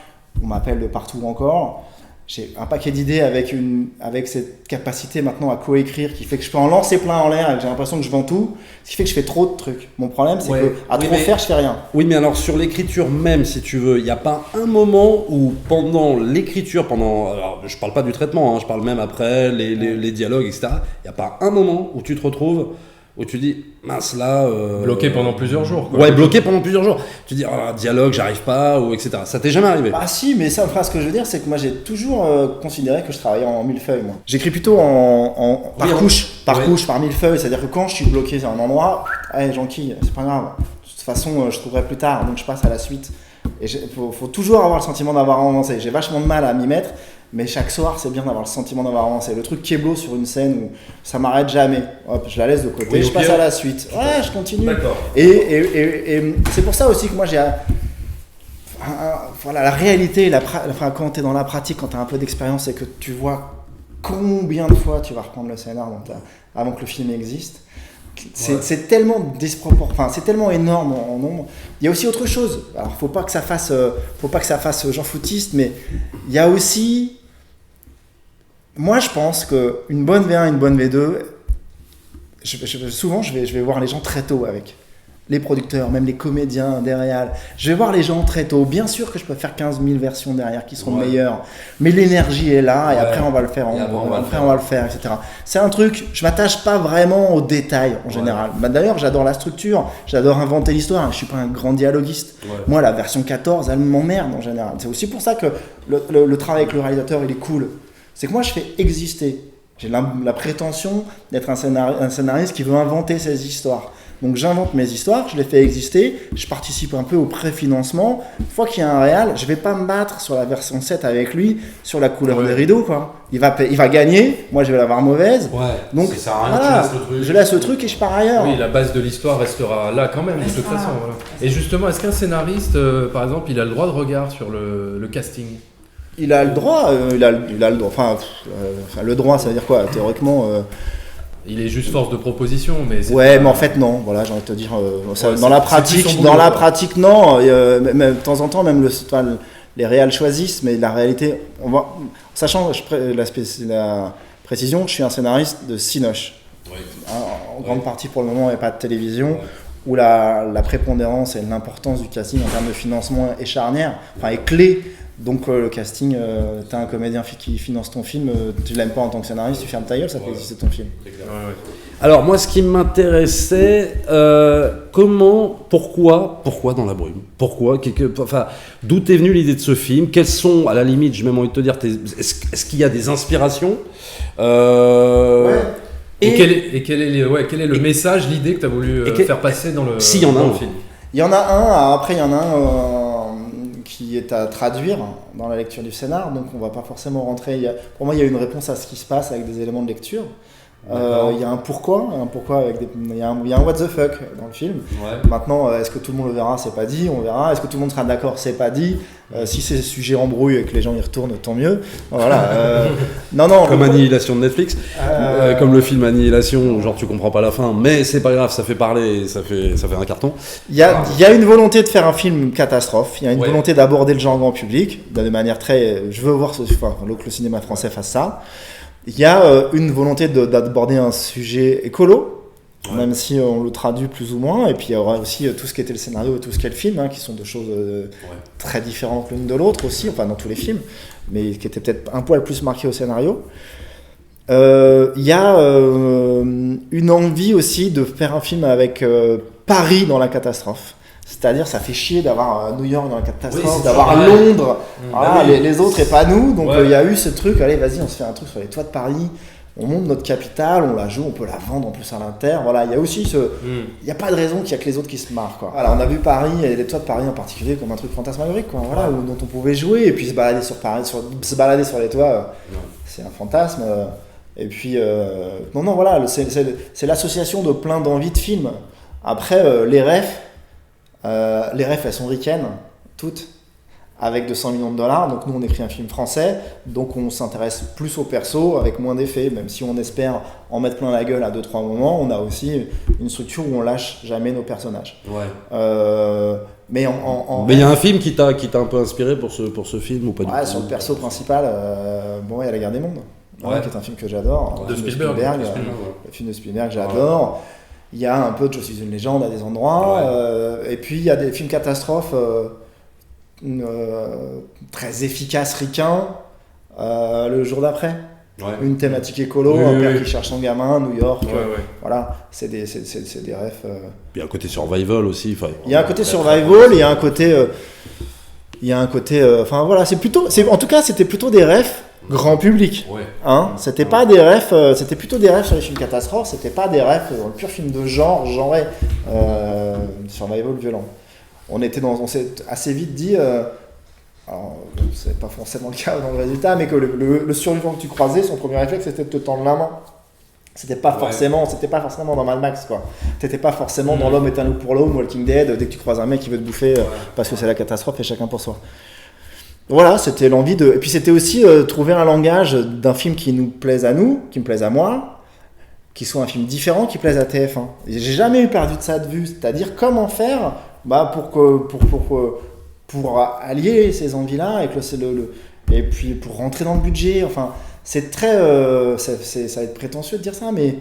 on m'appelle de partout encore. J'ai un paquet d'idées avec cette capacité maintenant à coécrire qui fait que je peux en lancer plein en l'air et que j'ai l'impression que je vends tout, ce qui fait que je fais trop de trucs. Mon problème, c'est qu'à trop faire, je fais rien. Oui, mais alors sur l'écriture même, si tu veux, il n'y a pas un moment où pendant l'écriture, alors je parle pas du traitement, je parle même après, les dialogues, etc. Il n'y a pas un moment où tu te retrouves, où tu dis, mince là... bloqué pendant plusieurs jours. Quoi. Ouais, bloqué pendant plusieurs jours. Tu dis, dialogue, j'arrive pas, ou etc. Ça t'est jamais arrivé? Ah si, mais ça, ce que je veux dire, c'est que moi j'ai toujours considéré que je travaillais en millefeuille. Moi. J'écris plutôt par couche, par millefeuille. C'est-à-dire que quand je suis bloqué sur un endroit, j'enquille, c'est pas grave. De toute façon, je trouverai plus tard, donc je passe à la suite. Et faut toujours avoir le sentiment d'avoir avancé. J'ai vachement de mal à m'y mettre. Mais chaque soir, c'est bien d'avoir le sentiment d'avoir avancé. Le truc Keblo sur une scène où ça m'arrête jamais. Hop, je la laisse de côté, je passe à la suite. Ouais, je continue. D'accord. Et c'est pour ça aussi que moi j'ai... Voilà, la réalité, quand tu es dans la pratique, quand tu as un peu d'expérience, c'est que tu vois combien de fois tu vas reprendre le scénar avant que le film existe. C'est tellement c'est tellement énorme en nombre. Il y a aussi autre chose. Alors, faut pas que ça fasse Jean footiste, mais il y a aussi. Moi, je pense qu'une bonne V1, une bonne V2, souvent, je vais voir les gens très tôt avec. Les producteurs, même les comédiens, des réals. Je vais voir les gens très tôt. Bien sûr que je peux faire 15 000 versions derrière qui seront meilleures, mais l'énergie est là et après on va le faire, on va le faire, etc. C'est un truc, je m'attache pas vraiment aux détails en général. Bah, d'ailleurs, j'adore la structure, j'adore inventer l'histoire. Je suis pas un grand dialoguiste. Moi, la version 14, elle m'emmerde en général. C'est aussi pour ça que le travail avec le réalisateur, il est cool. C'est que moi, je fais exister. J'ai la prétention d'être un scénariste qui veut inventer ses histoires. Donc j'invente mes histoires, je les fais exister, je participe un peu au préfinancement. Une fois qu'il y a un réal, je vais pas me battre sur la version 7 avec lui, sur la couleur des rideaux, quoi. Il va gagner, moi je vais l'avoir mauvaise. Donc ça sert à rien, je laisse le truc et je pars ailleurs. Oui, la base de l'histoire restera là quand même, de toute façon. Voilà. Et justement, est-ce qu'un scénariste, par exemple, il a le droit de regard sur le casting ? Il a le droit, le droit. Le droit, ça veut dire quoi théoriquement il est juste force de proposition, mais c'est mais en fait non. Voilà, j'ai envie de te dire, dans la pratique, non. Mais de temps en temps, même les réals choisissent, mais la réalité, sachant la précision, je suis un scénariste de Cinoche. En grande partie pour le moment, il n'y a pas de télévision. Où la prépondérance et l'importance du casting en termes de financement est charnière, est clé. Donc le casting, t'as un comédien qui finance ton film, tu l'aimes pas en tant que scénariste, tu fermes ta gueule, ça fait exister ton film. Alors moi, ce qui m'intéressait, pourquoi dans la brume ? D'où t'es venue l'idée de ce film ? Quelles sont, à la limite, j'ai même envie de te dire, est-ce qu'il y a des inspirations ? Et quel est le message, l'idée que tu as voulu faire passer dans le s'il y en a dans le film ? Il y en a un, après il y en a un qui est à traduire dans la lecture du scénar, donc on va pas forcément rentrer. Pour moi, il y a une réponse à ce qui se passe avec des éléments de lecture. Il y a un pourquoi avec il y a un what the fuck dans le film. Maintenant, est-ce que tout le monde le verra ? C'est pas dit, on verra. Est-ce que tout le monde sera d'accord ? C'est pas dit. Si c'est sujet embrouille et que les gens y retournent, tant mieux. Voilà. Non. Comme Annihilation de Netflix, comme le film Annihilation, genre tu comprends pas la fin, mais c'est pas grave, ça fait parler, ça fait un carton. Il y a une volonté de faire un film catastrophe. Il y a une volonté d'aborder le genre grand public de manière très. Je veux voir que le cinéma français fasse ça. Il y a une volonté d'aborder un sujet écolo, même si on le traduit plus ou moins. Et puis il y aura aussi tout ce qui était le scénario et tout ce qui est le film, qui sont deux choses très différentes l'une de l'autre aussi, dans tous les films, mais qui étaient peut-être un poil plus marquées au scénario. Il y a une envie aussi de faire un film avec Paris dans la catastrophe. C'est-à-dire, ça fait chier d'avoir New York dans la catastrophe, d'avoir Londres, les autres et pas nous. Donc il y a eu ce truc, allez, vas-y, on se fait un truc sur les toits de Paris, on monte notre capital, on la joue, on peut la vendre en plus à l'inter. Voilà, il y a aussi il n'y a pas de raison qu'il y a que les autres qui se marrent, quoi. Voilà, on a vu Paris et les toits de Paris en particulier comme un truc fantasmagorique, quoi. Voilà, dont on pouvait jouer et puis se balader sur Paris, se balader sur les toits, c'est un fantasme. Et puis non, voilà, c'est l'association de plein d'envies de films. Après, les refs, elles sont ricaines, toutes, avec 200 millions de dollars. Donc nous, on écrit un film français, donc on s'intéresse plus aux persos, avec moins d'effets, même si on espère en mettre plein la gueule à 2-3 moments, on a aussi une structure où on lâche jamais nos personnages. Mais mais il y a un film qui t'a un peu inspiré pour ce film ou pas du tout? Sur le perso principal, il y a La Guerre des Mondes, qui est un film que j'adore. De Spielberg. Le film de Spielberg, j'adore. Il y a un peu de Je suis une légende à des endroits. Et puis il y a des films catastrophes très efficaces, ricains. Le jour d'après. Une thématique écolo, un père qui cherche son gamin, New York. Voilà, c'est des refs. Il y a un côté survival aussi. Il y a un côté survival, il y a un côté. Enfin voilà, en tout cas, c'était plutôt des refs grand public. C'était pas des refs, c'était plutôt des refs sur les films catastrophes, c'était pas des refs dans le pur film de genré, survival violent. On s'est assez vite dit, alors c'est pas forcément le cas dans le résultat, mais que le survivant que tu croisais, son premier réflexe c'était de te tendre la main. C'était pas forcément dans Mad Max, quoi. T'étais pas forcément dans L'homme est un loup pour l'homme, Walking Dead, dès que tu croises un mec qui veut te bouffer parce que c'est la catastrophe et chacun pour soi. Voilà, c'était l'envie de... Et puis c'était aussi trouver un langage d'un film qui nous plaise à nous, qui me plaise à moi, qui soit un film différent, qui plaise à TF1. Et j'ai jamais eu perdu de ça de vue, c'est-à-dire comment faire pour allier ces envies-là et puis pour rentrer dans le budget. Enfin, c'est très... ça va être prétentieux de dire ça, mais...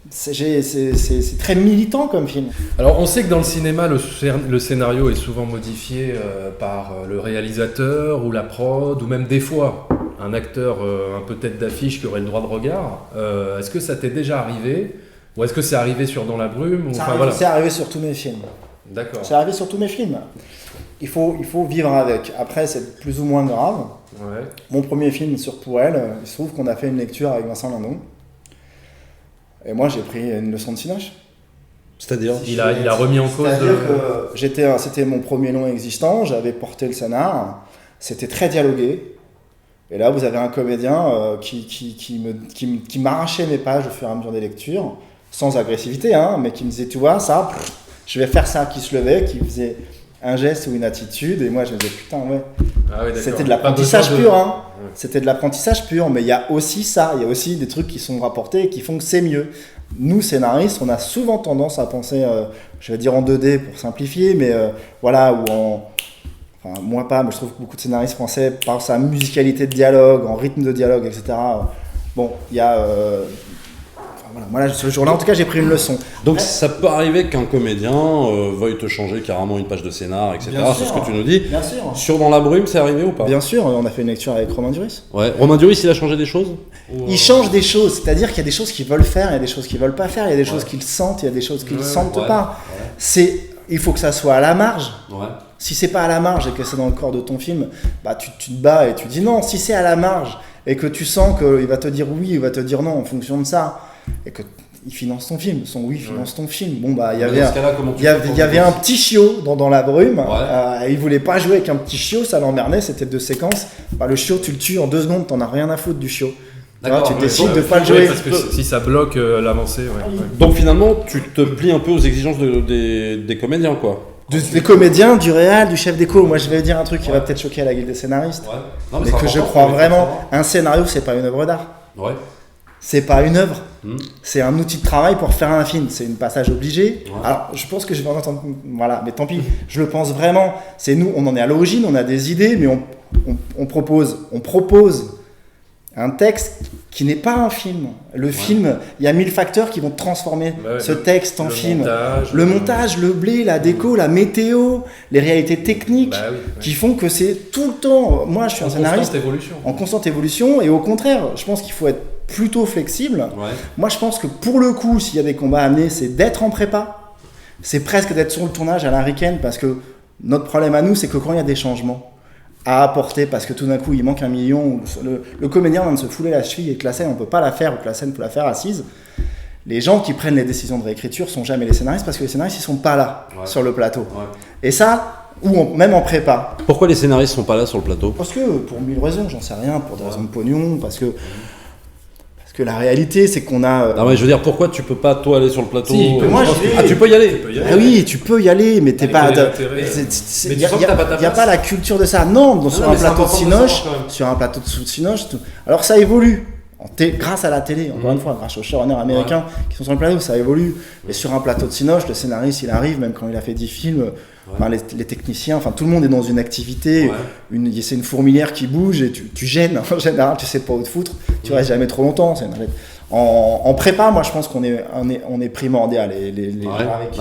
C'est très militant comme film. Alors on sait que dans le cinéma le scénario est souvent modifié par le réalisateur ou la prod ou même des fois un acteur un peu tête d'affiche qui aurait le droit de regard. Est-ce que ça t'est déjà arrivé ou est-ce que c'est arrivé sur Dans la brume C'est arrivé sur tous mes films. D'accord. C'est arrivé sur tous mes films. Il faut vivre avec. Après c'est plus ou moins grave. Mon premier film sur Pour elle, il se trouve qu'on a fait une lecture avec Vincent Lindon. Et moi, j'ai pris une leçon de cinéma. C'est-à-dire il a remis en cause... C'était mon premier long existant, j'avais porté le scénar, c'était très dialogué. Et là, vous avez un comédien qui m'arrachait mes pages au fur et à mesure des lectures, sans agressivité, mais qui me disait, tu vois, ça, je vais faire ça, qui se levait, qui faisait un geste ou une attitude, et moi, je me disais, putain, c'était de l'apprentissage pur, C'était de l'apprentissage pur, mais il y a aussi ça, il y a aussi des trucs qui sont rapportés et qui font que c'est mieux. Nous, scénaristes, on a souvent tendance à penser, je vais dire en 2D pour simplifier, mais moi pas, mais je trouve que beaucoup de scénaristes français, par sa musicalité de dialogue, en rythme de dialogue, etc. Il y a... moi là, ce jour-là, en tout cas, j'ai pris une leçon. Donc ça peut arriver qu'un comédien veuille te changer carrément une page de scénar, etc. C'est ce que tu nous dis. Bien sûr. Sur Dans la brume, c'est arrivé ou pas? Bien sûr, on a fait une lecture avec Romain Duris. Romain Duris, il a changé des choses? Il change des choses, c'est-à-dire qu'il y a des choses qu'ils veulent faire, il y a des choses qu'ils veulent pas faire, il y a des choses qu'ils sentent, il y a des choses qu'ils sentent pas. Il faut que ça soit à la marge. Si c'est pas à la marge et que c'est dans le corps de ton film, tu te bats et tu dis non. Si c'est à la marge et que tu sens qu'il va te dire oui, il va te dire non en fonction de ça, et que il finance ton film, son oui finance ton film. Il y avait un petit chiot dans La brume, il voulait pas jouer avec un petit chiot, ça l'emmerdait, c'était 2 séquences. Le chiot, tu le tues en 2 secondes, t'en as rien à foutre du chiot. Tu décides de pas le jouer. Parce que si ça bloque l'avancée. Donc finalement, tu te plies un peu aux exigences des comédiens, quoi. Des comédiens, du réal, du chef d'écho. Moi, je vais dire un truc qui va peut-être choquer à la guilde des scénaristes, mais que je crois vraiment. Un scénario, c'est pas une œuvre d'art. C'est pas une œuvre, c'est un outil de travail pour faire un film, c'est un passage obligé. Alors, je pense que je vais en entendre, mais tant pis, je le pense vraiment. C'est nous, on en est à l'origine, on a des idées, mais on propose un texte qui n'est pas un film. Le film, il y a 1000 facteurs qui vont transformer ce texte en film. Le montage, le blé, la déco, la météo, les réalités techniques qui font que c'est tout le temps. Moi, je suis un scénariste en constante évolution, et au contraire, je pense qu'il faut être plutôt flexible. Moi, je pense que pour le coup, s'il y a des combats à amener, c'est d'être en prépa. C'est presque d'être sur le tournage à l'américaine, parce que notre problème à nous, c'est que quand il y a des changements, à apporter parce que tout d'un coup il manque 1 million, ou le comédien vient de se fouler la cheville et que la scène on peut pas la faire ou que la scène peut la faire assise. Les gens qui prennent les décisions de réécriture sont jamais les scénaristes parce que les scénaristes ils sont pas là sur le plateau. Et ça, même en prépa. Pourquoi les scénaristes sont pas là sur le plateau? Parce que pour 1000 raisons, j'en sais rien, pour des raisons de pognon, parce que la réalité c'est qu'on a. Non mais je veux dire, pourquoi tu peux pas toi aller sur le plateau? Si, moi j'y vais. Ah, tu peux y aller. Ah oui, tu peux y aller, mais t'es pas. Il n'y a pas la culture de ça. Non, sur un plateau de Cinoche, alors ça évolue. Grâce à la télé, encore une fois, grâce aux showrunners américains qui sont sur le plateau, ça évolue. Et sur un plateau de Cinoche, le scénariste il arrive, même quand il a fait 10 films, les techniciens, tout le monde est dans une activité, c'est une fourmilière qui bouge et tu gênes. En général, tu sais pas où te foutre, tu restes jamais trop longtemps. En prépa, moi je pense qu'on est primordial.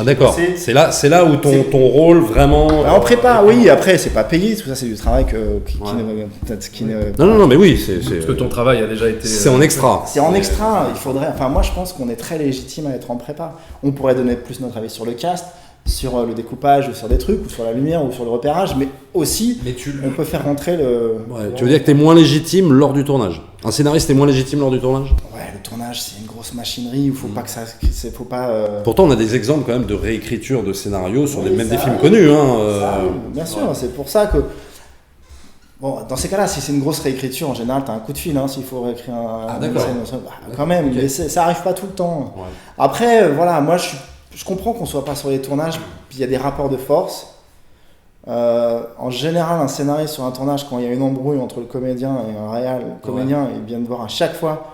D'accord. C'est là où ton rôle vraiment. En prépa, oui. Après, c'est pas payé. Tout ça, c'est du travail qui ne. Non, mais oui, parce que ton travail a déjà été. C'est en extra. C'est en extra. Il faudrait. Enfin, moi, je pense qu'on est très légitime à être en prépa. On pourrait donner plus notre avis sur le cast, sur le découpage, ou sur des trucs, ou sur la lumière, ou sur le repérage, mais aussi, on peut faire rentrer le. Tu veux dire que t'es moins légitime lors du tournage? Un scénariste est moins légitime lors du tournage? Ouais, le tournage, c'est une grosse machinerie. Il faut pas que ça. Faut pas. Pourtant, on a des exemples quand même de réécriture de scénarios sur des films connus. Bien sûr, c'est pour ça que. Bon, dans ces cas-là, si c'est une grosse réécriture, en général, t'as un coup de fil, s'il faut réécrire quand même, mais ça arrive pas tout le temps. Ouais. Après, voilà, moi, je comprends qu'on soit pas sur les tournages, puis il y a des rapports de force. En général, un scénariste sur un tournage, quand il y a une embrouille entre le comédien et un réal, le comédien, il vient de voir à chaque fois,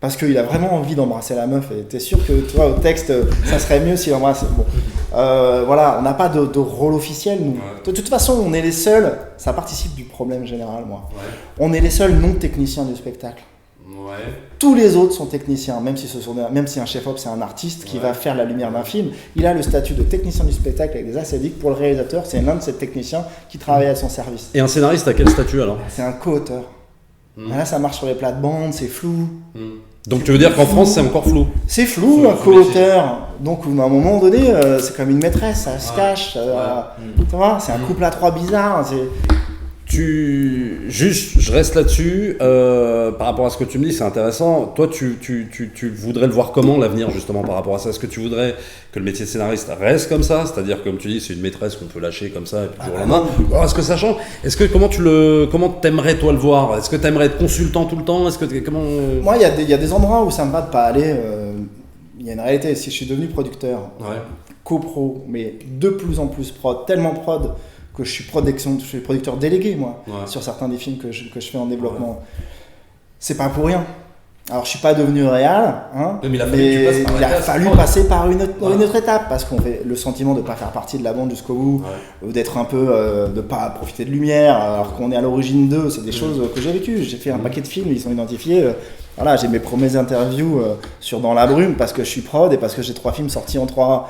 parce qu'il a vraiment envie d'embrasser la meuf, et t'es sûr que, toi, au texte, ça serait mieux s'il embrasse. Bon. Voilà, on n'a pas de rôle officiel, nous. De toute façon, on est les seuls, ça participe du problème général, moi. On est les seuls non-techniciens du spectacle. Tous les autres sont techniciens, même si un chef-op c'est un artiste qui va faire la lumière d'un film, il a le statut de technicien du spectacle avec des acédiques. Pour le réalisateur, c'est l'un de ces techniciens qui travaille à son service. Et un scénariste a quel statut alors? C'est un co-auteur. Là, ça marche sur les plates-bandes, c'est flou. Donc tu veux dire qu'en France c'est encore flou? C'est flou, un co-auteur. Donc à un moment donné, c'est comme une maîtresse, ça se cache. Tu vois, c'est un couple à trois bizarre. Je reste là-dessus, par rapport à ce que tu me dis, c'est intéressant. Toi, tu voudrais le voir comment, l'avenir, justement, par rapport à ça? Est-ce que tu voudrais que le métier de scénariste reste comme ça? C'est-à-dire, comme tu dis, c'est une maîtresse qu'on peut lâcher comme ça, et puis du jour au lendemain. Est-ce que ça change? Comment t'aimerais, toi, le voir? Est-ce que t'aimerais être consultant tout le temps? Moi, il y a des endroits où ça me va de pas aller. Il y a une réalité, si je suis devenu producteur, copro, mais de plus en plus prod, tellement prod, que je suis producteur délégué, moi, sur certains des films que je fais en développement. C'est pas pour rien. Alors, je suis pas devenu réal, mais il a fallu passer par une autre étape, parce qu'on fait le sentiment de pas faire partie de la bande jusqu'au bout, ou d'être un peu, de pas profiter de lumière, alors qu'on est à l'origine d'eux. C'est des choses que j'ai vécues. J'ai fait un paquet de films, ils sont identifiés. Voilà, j'ai mes premières interviews sur Dans la brume parce que je suis prod et parce que j'ai 3 films sortis en 3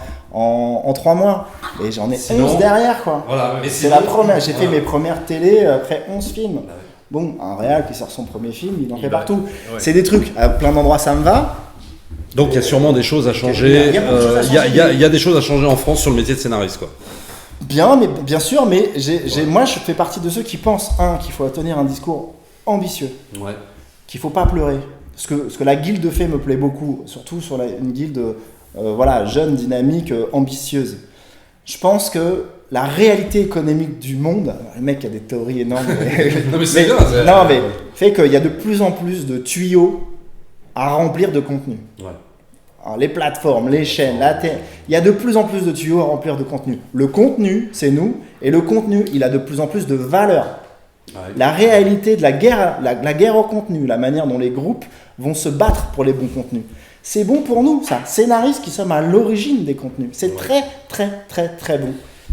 mois. Et j'en ai 11 derrière, quoi. Voilà, c'est la première. J'ai fait mes premières télés après 11 films. Bon, un réal qui sort son premier film, il en fait partout. C'est des trucs, à plein d'endroits ça me va. Donc il y a sûrement des choses à changer. Il y a des choses à changer en France sur le métier de scénariste, quoi. Bien sûr, mais moi je fais partie de ceux qui pensent, qu'il faut tenir un discours ambitieux. Qu'il faut pas pleurer. Ce que la guilde fait me plaît beaucoup, surtout sur une guilde jeune, dynamique, ambitieuse. Je pense que la réalité économique du monde, le mec a des théories énormes, mais fait qu'il y a de plus en plus de tuyaux à remplir de contenu. Alors, les plateformes, les chaînes, il y a de plus en plus de tuyaux à remplir de contenu. Le contenu, c'est nous, et le contenu, il a de plus en plus de valeur. La réalité de la guerre au contenu, la manière dont les groupes vont se battre pour les bons contenus. C'est bon pour nous, ça. Scénaristes qui sommes à l'origine des contenus. C'est très, très, très, très bon.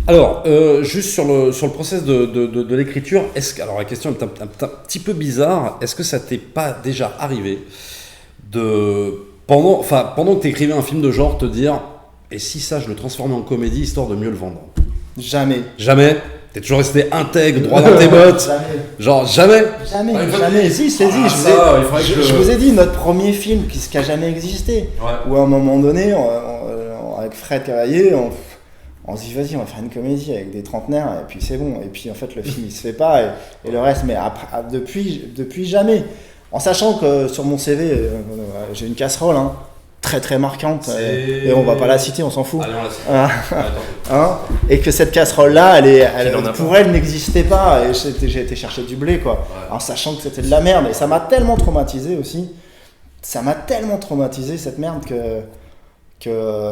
Alors, juste sur le process de l'écriture, alors la question est un petit peu bizarre. Est-ce que ça t'est pas déjà arrivé pendant que tu écrivais un film de genre, te dire « Et si ça, je le transformais en comédie, histoire de mieux le vendre ?» Jamais. Jamais? T'es toujours resté intègre, droit dans tes bottes? Jamais. Genre, jamais? Jamais. Si, c'est dit. Je vous ai dit, notre premier film qui a jamais existé. Où à un moment donné, avec Fred Cavalier, On se dit vas-y, on va faire une comédie avec des trentenaires et puis c'est bon. Et puis en fait le film il se fait pas et le reste. Mais après, depuis jamais. En sachant que sur mon CV j'ai une casserole très très marquante et on va pas la citer, on s'en fout. Allez, on la cite. Et que cette casserole là, pour elle n'existait pas et j'ai été chercher du blé quoi. Ouais. En sachant que c'était de la merde et ça m'a tellement traumatisé aussi. Ça m'a tellement traumatisé cette merde que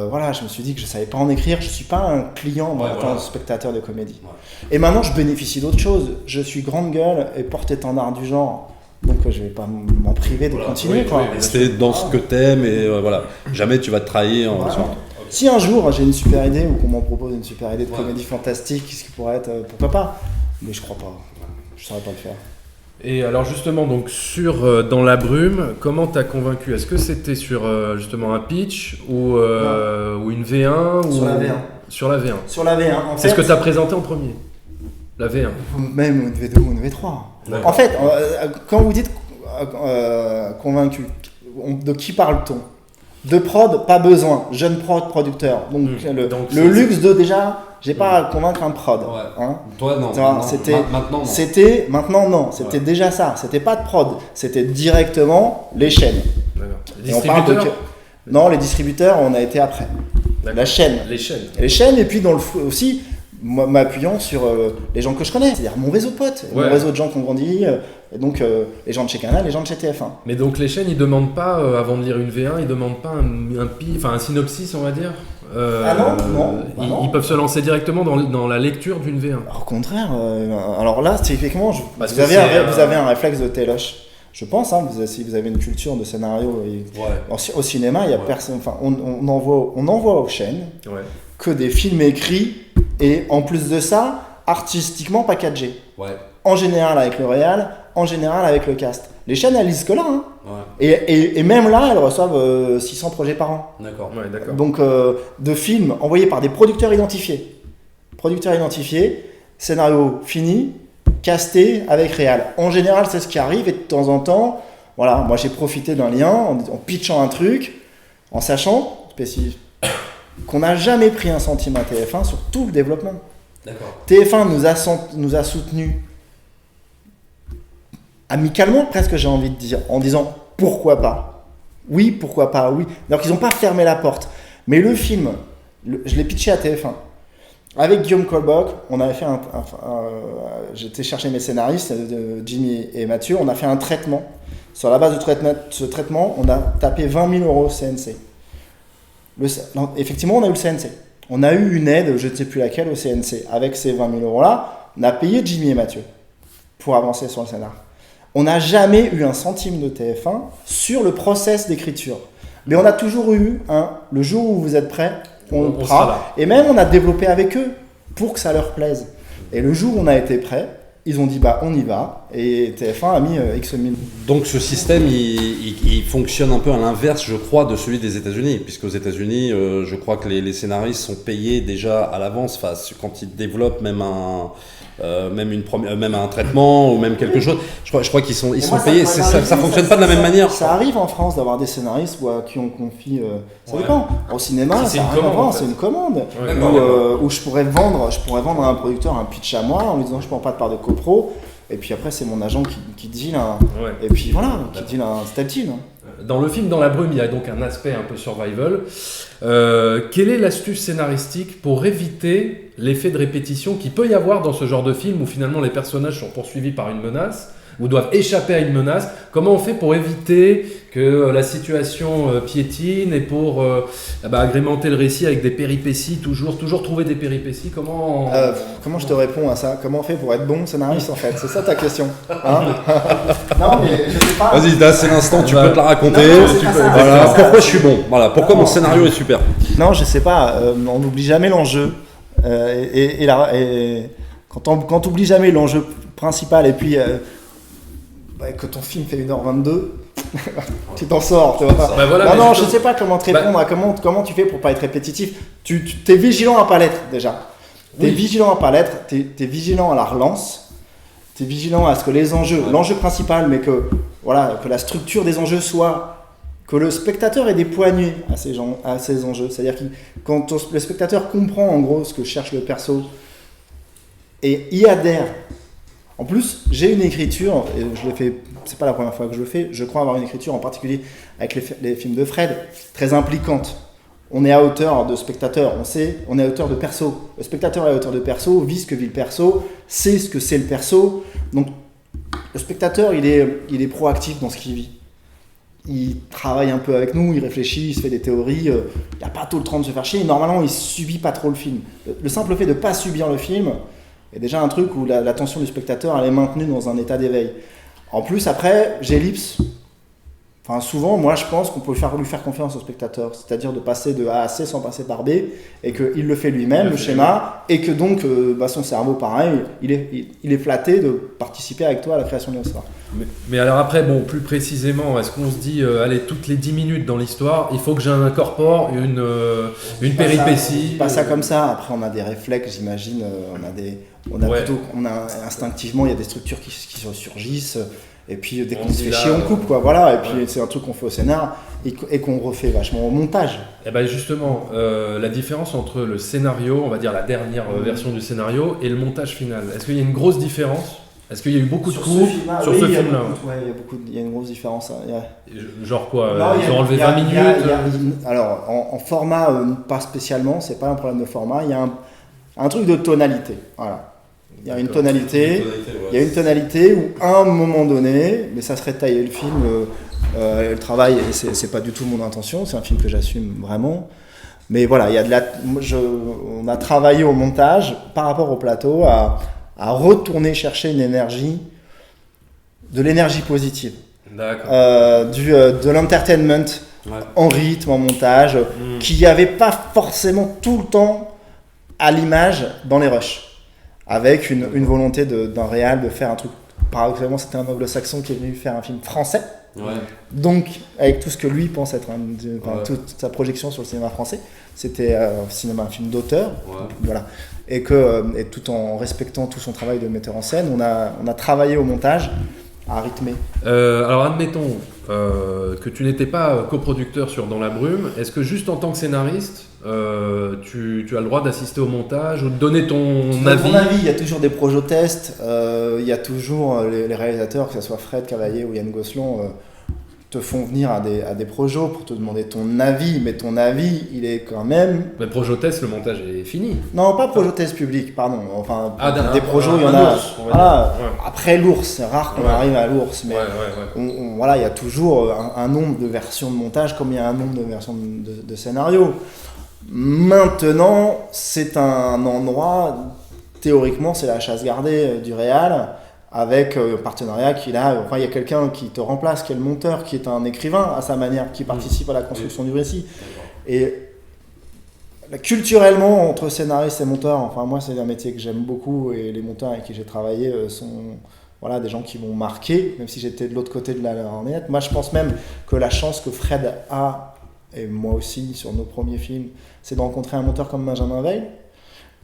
voilà, je me suis dit que je savais pas en écrire, je suis pas un client en tant que spectateur de comédie. Ouais. Et maintenant je bénéficie d'autre chose, je suis grande gueule et porte-étendard du genre, donc je vais pas m'en priver de continuer quoi. Rester dans ce que t'aimes et voilà, jamais tu vas te trahir en okay. Si un jour j'ai une super idée ou qu'on m'en propose une super idée de comédie fantastique, ce qui pourrait être, pourquoi pas, mais je crois pas, je saurais pas le faire. Et alors justement, donc Dans la brume, comment t'as convaincu? Est-ce que c'était sur justement un pitch ou une V1 Sur la V1. Sur la V1. Sur la V1. C'est ce que t'as présenté en premier? La V1. Même une V2 ou une V3. En fait, quand vous dites convaincu, de qui parle-t-on? De prod, pas besoin. Jeune producteur. Donc, le luxe de déjà... J'ai pas à convaincre un prod. Ouais. Toi, non. Maintenant, non. C'était déjà ça. C'était pas de prod. C'était directement les chaînes. Les distributeurs Non, les distributeurs, on a été après. La chaîne. Les chaînes. Les chaînes, et puis aussi, m'appuyant sur les gens que je connais. C'est-à-dire mon réseau de potes, mon réseau de gens qui ont grandi. Et donc, les gens de chez Canal, les gens de chez TF1. Mais donc, les chaînes, ils demandent pas, avant de lire une V1, ils demandent pas un synopsis, on va dire? Non. Ils peuvent se lancer directement dans la lecture d'une V1. Au contraire, alors là, c'est effectivement, vous avez un réflexe de téloche. Je pense, si vous avez une culture de scénario au cinéma, il y a personne. Enfin, on envoie aux chaînes que des films écrits et en plus de ça, artistiquement packagés. Ouais. En général avec le réal, en général avec le cast. Les chaînes, elles lisent que là. Et même là, elles reçoivent 600 projets par an. D'accord. Donc, de films envoyés par des producteurs identifiés. Scénario fini, casté avec réal. En général, c'est ce qui arrive et de temps en temps, voilà, moi j'ai profité d'un lien en pitchant un truc, en sachant qu'on n'a jamais pris un centime à TF1 sur tout le développement. D'accord. TF1 nous a soutenus amicalement, presque, j'ai envie de dire, en disant pourquoi pas. Oui, pourquoi pas, oui. Alors qu'ils n'ont pas fermé la porte. Mais le film, je l'ai pitché à TF1. Avec Guillaume Colbock, on avait fait j'étais chercher mes scénaristes, Jimmy et Mathieu, on a fait un traitement. Sur la base de ce traitement, on a tapé 20 000 € au CNC. Effectivement, on a eu le CNC. On a eu une aide, je ne sais plus laquelle, au CNC. Avec ces 20 000 € là, on a payé Jimmy et Mathieu pour avancer sur le scénar. On n'a jamais eu un centime de TF1 sur le process d'écriture. Mais on a toujours eu le jour où vous êtes prêts, on sera là. Et même on a développé avec eux pour que ça leur plaise. Et le jour où on a été prêts, ils ont dit on y va. Et TF1 a mis X mille. Donc ce système, il fonctionne un peu à l'inverse, je crois, de celui des États-Unis. Puisqu'aux États-Unis, je crois que les scénaristes sont payés déjà à l'avance. Enfin, quand ils développent même un traitement ou même quelque chose, je crois qu'ils sont payés. Ça fonctionne pas de la même manière. Ça arrive en France d'avoir des scénaristes à qui on confie. Ça dépend. Au cinéma, c'est une commande. Où je pourrais vendre à un producteur un pitch à moi en lui disant je prends pas de part de copro. Et puis après, c'est mon agent qui deal et puis voilà, qui deal un step deal. Dans le film Dans la brume, il y a donc un aspect un peu survival. Quelle est l'astuce scénaristique pour éviter l'effet de répétition qu'il peut y avoir dans ce genre de film où finalement les personnages sont poursuivis par une menace ou doivent échapper à une menace? Comment on fait pour éviter que la situation piétine et pour agrémenter le récit avec des péripéties, toujours trouver des péripéties? Comment je te réponds à ça? Comment on fait pour être bon scénariste en fait? C'est ça ta question, Non mais je sais pas. Vas-y, là c'est l'instant, tu peux te la raconter. Pourquoi je suis bon? Voilà, pourquoi mon scénario est super? Non, je sais pas. On n'oublie jamais l'enjeu. Quand tu oublies jamais l'enjeu principal et puis que ton film fait 1h22, tu t'en sors, tu vois. Non, je sais pas comment te répondre à comment tu fais pour pas être répétitif. Tu es vigilant à pas l'être déjà. T'es vigilant à pas l'être, t'es vigilant à la relance, t'es vigilant à ce que les enjeux, l'enjeu principal, mais que la structure des enjeux soit que le spectateur ait des poignées à ces enjeux. C'est-à-dire que quand le spectateur comprend en gros ce que cherche le perso et y adhère. En plus, j'ai une écriture, et je le fais, c'est pas la première fois que je le fais, je crois avoir une écriture en particulier avec les films de Fred, très impliquante. On est à hauteur de spectateur, on est à hauteur de perso. Le spectateur est à hauteur de perso, vit ce que vit le perso, sait ce que c'est le perso. Donc le spectateur, il est proactif dans ce qu'il vit. Il travaille un peu avec nous, il réfléchit, il se fait des théories, il n'a pas tout le temps de se faire chier. Normalement, il subit pas trop le film. Le simple fait de ne pas subir le film est déjà un truc où l'attention du spectateur elle est maintenue dans un état d'éveil. En plus, après, j'ellipse. Enfin, souvent, moi, je pense qu'on peut lui faire confiance au spectateur, c'est-à-dire de passer de A à C sans passer par B, et qu'il le fait lui-même, le schéma, et que donc, son cerveau, pareil, il est flatté de participer avec toi à la création de l'histoire. Mais alors après, bon, plus précisément, est-ce qu'on se dit, allez, toutes les 10 minutes dans l'histoire, il faut que j'incorpore une péripétie Pas ça comme ça. Après, on a des réflexes, j'imagine, on a instinctivement, il y a des structures qui surgissent. Et puis dès qu'on se fait chier, on coupe, quoi. Voilà. Et puis c'est un truc qu'on fait au scénar et qu'on refait vachement au montage. Et ben justement, la différence entre le scénario, on va dire la dernière version du scénario, et le montage final, est-ce qu'il y a une grosse différence ? Est-ce qu'il y a eu beaucoup de coups sur ce film-là ? Il y a une grosse différence. Genre quoi ? Ils ont enlevé 20 minutes Alors, en format, pas spécialement, c'est pas un problème de format. Il y a un truc de tonalité. Voilà. Il y a une tonalité, il y a une tonalité où, à un moment donné, mais ça serait tailler le film, le travail, et c'est pas du tout mon intention, c'est un film que j'assume vraiment. Mais voilà, on a travaillé au montage par rapport au plateau à retourner chercher de l'énergie positive. D'accord. De l'entertainment en rythme, en montage, qu'il n'y avait pas forcément tout le temps à l'image dans les rushs. Avec une volonté d'un réal de faire un truc. Paradoxalement, c'était un anglo-saxon qui est venu faire un film français. Ouais. Donc, avec tout ce que lui pense être toute sa projection sur le cinéma français, c'était un film d'auteur. Ouais. Donc, voilà. Et tout en respectant tout son travail de metteur en scène, on a travaillé au montage à rythmer. Alors, admettons que tu n'étais pas coproducteur sur Dans la brume. Est-ce que juste en tant que scénariste, tu as le droit d'assister au montage ou de donner ton avis ? Il y a toujours des projets-tests, il y a toujours les réalisateurs, que ce soit Fred Cavaillé ou Yann Gosselin, te font venir à des projets pour te demander ton avis, mais ton avis, il est quand même... Mais projets-test, le montage est fini. Non, pas projets-test public, pardon. Enfin, des projets, il y en a... Après l'ours, c'est rare qu'on arrive à l'ours, mais il y a toujours un nombre de versions de montage comme il y a un nombre de versions de scénario. Maintenant, c'est un endroit, théoriquement, c'est la chasse gardée du réal, avec un partenariat qu'il a. Enfin, il y a quelqu'un qui te remplace, qui est le monteur, qui est un écrivain à sa manière, qui participe à la construction du récit. Et culturellement, entre scénaristes et monteurs, enfin, moi, c'est un métier que j'aime beaucoup, et les monteurs avec qui j'ai travaillé sont des gens qui m'ont marqué, même si j'étais de l'autre côté de la lorgnette. Moi, je pense même que la chance que Fred a, et moi aussi, sur nos premiers films, c'est de rencontrer un monteur comme Benjamin Veil,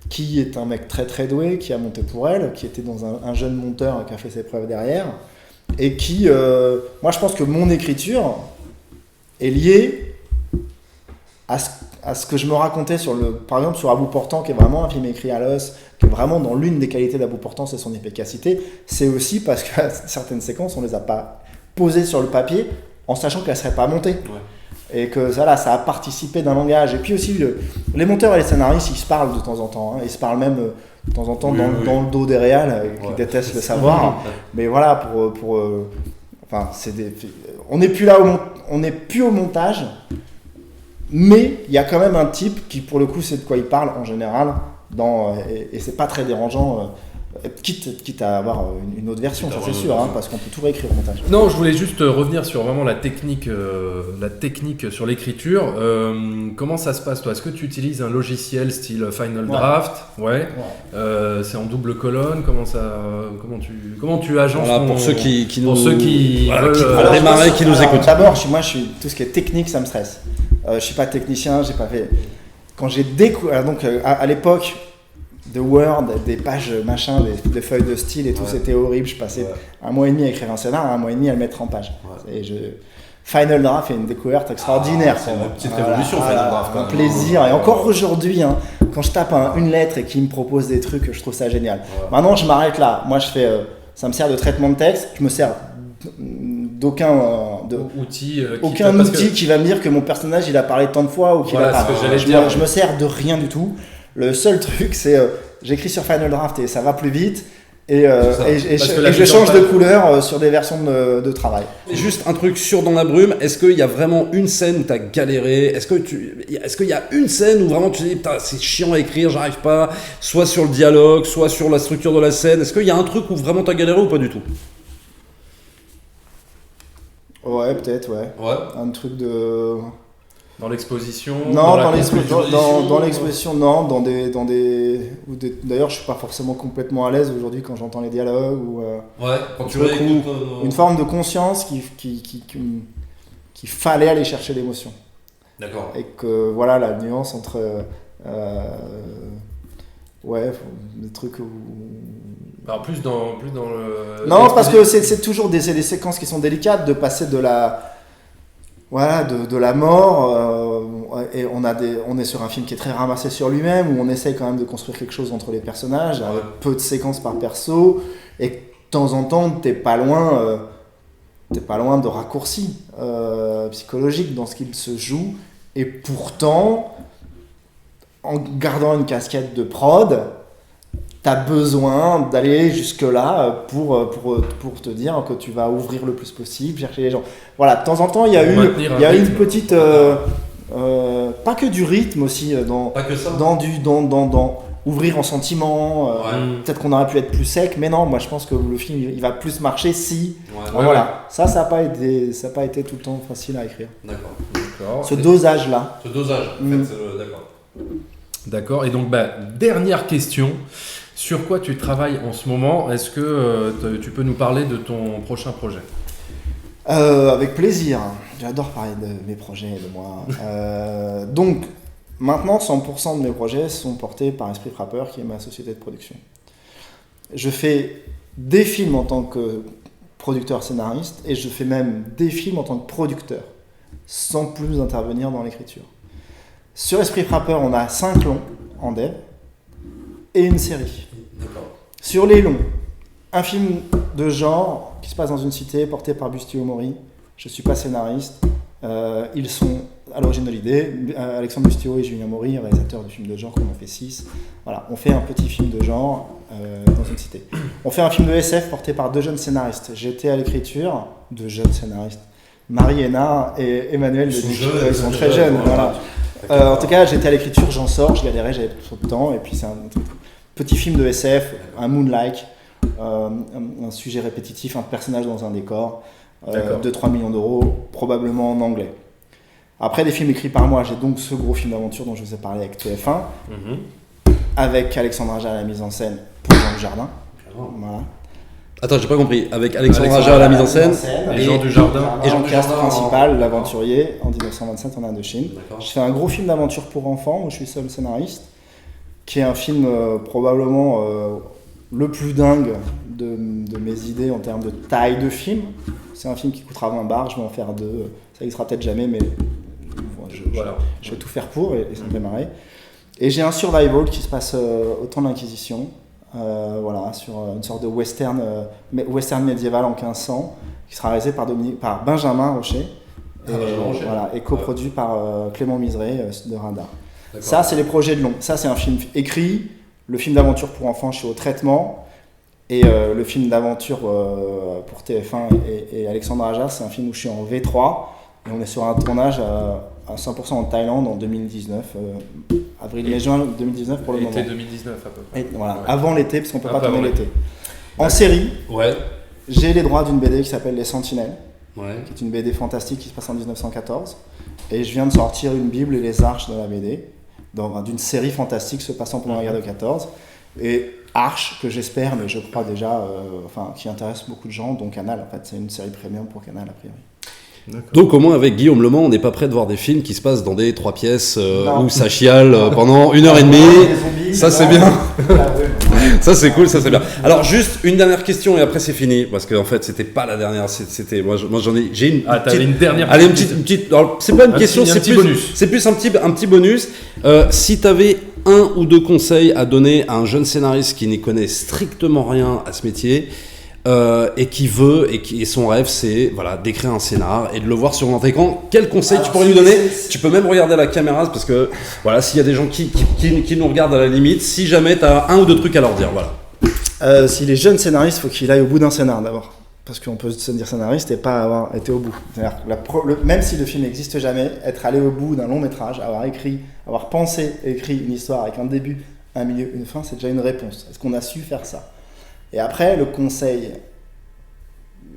qui est un mec très très doué, qui a monté pour elle, qui était dans un jeune monteur qui a fait ses preuves derrière, et qui, moi je pense que mon écriture est liée à ce que je me racontais par exemple sur À bout portant, qui est vraiment un film écrit à l'os, qui est vraiment dans l'une des qualités d'À bout portant, c'est son efficacité. C'est aussi parce que certaines séquences, on les a pas posées sur le papier, en sachant qu'elles seraient pas montées. Et que ça a participé d'un langage. Et puis aussi, les monteurs et les scénaristes, ils se parlent de temps en temps. Ils se parlent même de temps en temps dans le dos des réals, qui détestent le savoir. Mais voilà, on n'est plus là on n'est plus au montage, mais il y a quand même un type qui, pour le coup, sait de quoi il parle en général, et c'est pas très dérangeant. Quitte à avoir une autre version, ça c'est sûr, parce qu'on peut tout réécrire au montage. Non, je voulais juste revenir sur vraiment la technique sur l'écriture. Comment ça se passe, toi ? Est-ce que tu utilises un logiciel style Final Draft ? Ouais. C'est en double colonne. Comment tu agences pour ceux qui veulent démarrer, qui nous écoutent. D'abord, moi, tout ce qui est technique, ça me stresse. Je suis pas technicien, j'ai pas fait. Quand j'ai découvert, donc à l'époque de Word, des pages machin, des feuilles de style et tout, c'était horrible. Je passais un mois et demi à écrire un scénar, un mois et demi à le mettre en page. Et Final Draft est une découverte extraordinaire. c'est pour moi. une petite révolution, Final Draft, quand Un même. plaisir. Et encore aujourd'hui, hein, quand je tape une lettre et qu'il me propose des trucs, je trouve ça génial. Ouais. Maintenant, je m'arrête là. Moi, je fais, ça me sert de traitement de texte. Je me sers d'aucun Outil aucun outil qui va me dire que mon personnage il a parlé tant de fois ou qu'il Voilà, a ce que pas. j'allais Je dire. me sers de rien du tout. Le seul truc, c'est j'écris sur Final Draft et ça va plus vite. Et, ça. et Parce je, que la et je mise en change de page- couleur sur des versions de travail. Juste un truc sur Dans la brume, est-ce qu'il y a vraiment une scène où tu as galéré? Est-ce qu'il y a une scène où vraiment tu te dis putain, c'est chiant à écrire, j'arrive pas, soit sur le dialogue, soit sur la structure de la scène? Est-ce qu'il y a un truc où vraiment tu as galéré ou pas du tout? Ouais, peut-être, ouais. Ouais. Un truc de. Dans l'exposition. Non, dans construction. l'exposition, non. D'ailleurs, je suis pas forcément complètement à l'aise aujourd'hui quand j'entends les dialogues ou. Ouais, quand tu Truc réécoutes. Une forme de conscience qu'il fallait aller chercher l'émotion. D'accord. Et que voilà la nuance entre ouais des trucs où... Alors plus dans le. non parce que c'est toujours des séquences qui sont délicates de passer de la voilà de la mort et on est sur un film qui est très ramassé sur lui-même où on essaye quand même de construire quelque chose entre les personnages avec peu de séquences par perso et de temps en temps t'es pas loin de raccourcis psychologiques dans ce qu'il se joue. Et pourtant, en gardant une casquette de prod, t'as besoin d'aller jusque-là pour te dire que tu vas ouvrir le plus possible, chercher les gens. Voilà, de temps en temps, il y a eu une petite... pas que du rythme aussi, Pas que ça. dans ouvrir en sentiment. Ouais. Peut-être qu'on aurait pu être plus sec, mais non, moi je pense que le film il va plus marcher si... Ouais, voilà, ça n'a pas été tout le temps facile à écrire. D'accord. D'accord. Ce dosage-là. Ce dosage, en Mm. fait, d'accord. D'accord. Et donc, dernière question. Sur quoi tu travailles en ce moment? Est-ce que tu peux nous parler de ton prochain projet? Avec plaisir. J'adore parler de mes projets et de moi. Donc, maintenant, 100% de mes projets sont portés par Esprit Frappeur, qui est ma société de production. Je fais des films en tant que producteur scénariste et je fais même des films en tant que producteur, sans plus intervenir dans l'écriture. Sur Esprit Frappeur, on a 5 longs en dev et une série. D'accord. Sur les longs, un film de genre qui se passe dans une cité porté par Bustio Mori. Je ne suis pas scénariste. Ils sont à l'origine de l'idée. Alexandre Bustio et Julien Mori, réalisateurs du film de genre, qu'on en fait 6. Voilà, on fait un petit film de genre dans une cité. On fait un film de SF porté par 2 jeunes scénaristes. J'étais à l'écriture, 2 jeunes scénaristes. Marie Hénard et Emmanuel Ils sont Leduc. jeunes, Ils sont très jeunes. ouais. Voilà. En tout cas, j'étais à l'écriture, j'en sors, je galérais, j'avais trop de temps. Et puis c'est un petit film de SF, un Moonlike, un sujet répétitif, un personnage dans un décor, 2-3 millions d'euros, probablement en anglais. Après des films écrits par moi, j'ai donc ce gros film d'aventure dont je vous ai parlé avec TF1, avec Alexandre Aja à la mise en scène pour Jean Dujardin. Voilà. Attends, j'ai pas compris. Avec Alexandre Aja à la mise en scène. Et Jean Dujardin. Et Jean Jean Dujardin Dujardin principal, l'aventurier, en 1927 en Indochine. D'accord. Je fais un gros film d'aventure pour enfants où je suis seul scénariste, qui est un film probablement le plus dingue de mes idées en termes de taille de film. C'est un film qui coûtera 20 bars, je vais en faire 2. Ça n'existera peut-être jamais, mais je vais tout faire pour et ça me fait marrer. Et j'ai un survival qui se passe au temps de l'Inquisition. Voilà, sur une sorte de western médiéval en 1500 qui sera réalisé par Benjamin Rocher et, voilà, et coproduit par Clément Miseret de Radar. Ça, c'est les projets de long. Ça, c'est un film écrit. Le film d'aventure pour enfants, je suis au traitement. Et le film d'aventure pour TF1 et Alexandre Aja, c'est un film où je suis en V3. Et on est sur un tournage à 100% en Thaïlande en 2019, avril et juin 2019 pour le moment. Été 2019 à peu près. Et voilà, Ouais. avant l'été, parce qu'on ne peut pas Après, tourner avant l'été. En série, Ouais. j'ai les droits d'une BD qui s'appelle Les Sentinelles, Ouais. qui est une BD fantastique qui se passe en 1914. Et je viens de sortir une Bible et les Arches de la BD, d'une série fantastique se passant pendant la guerre de 14. Et Arches, que j'espère, mais je crois déjà, qui intéresse beaucoup de gens, dont Canal. En fait, c'est une série premium pour Canal, a priori. Donc au moins avec Guillaume Le Mans, on n'est pas prêt de voir des films qui se passent dans des 3 pièces Non. où ça chiale pendant 1h30. Des zombies, Ça, c'est non. bien. Ah, ouais. Ça c'est cool, ça c'est bien. Alors juste une dernière question et après c'est fini parce que en fait c'était pas la dernière, c'était moi j'en ai j'ai une t'avais une dernière. allez une petite alors c'est pas une question, un c'est petit plus bonus. c'est plus un petit bonus. Si t'avais 1 ou 2 conseils à donner à un jeune scénariste qui n'y connaît strictement rien à ce métier et qui veut et son rêve c'est voilà d'écrire un scénar et de le voir sur grand écran, quel conseil tu pourrais lui donner? Tu peux même regarder à la caméra parce que voilà s'il y a des gens qui nous regardent à la limite, si jamais t'as 1 ou 2 trucs à leur dire, voilà. S'il est jeune scénariste, il faut qu'il aille au bout d'un scénar d'abord. Parce qu'on peut se dire scénariste et pas avoir été au bout. C'est-à-dire que même si le film n'existe jamais, être allé au bout d'un long métrage, avoir pensé, écrit une histoire avec un début, un milieu, une fin, c'est déjà une réponse. Est-ce qu'on a su faire ça? Et après, le conseil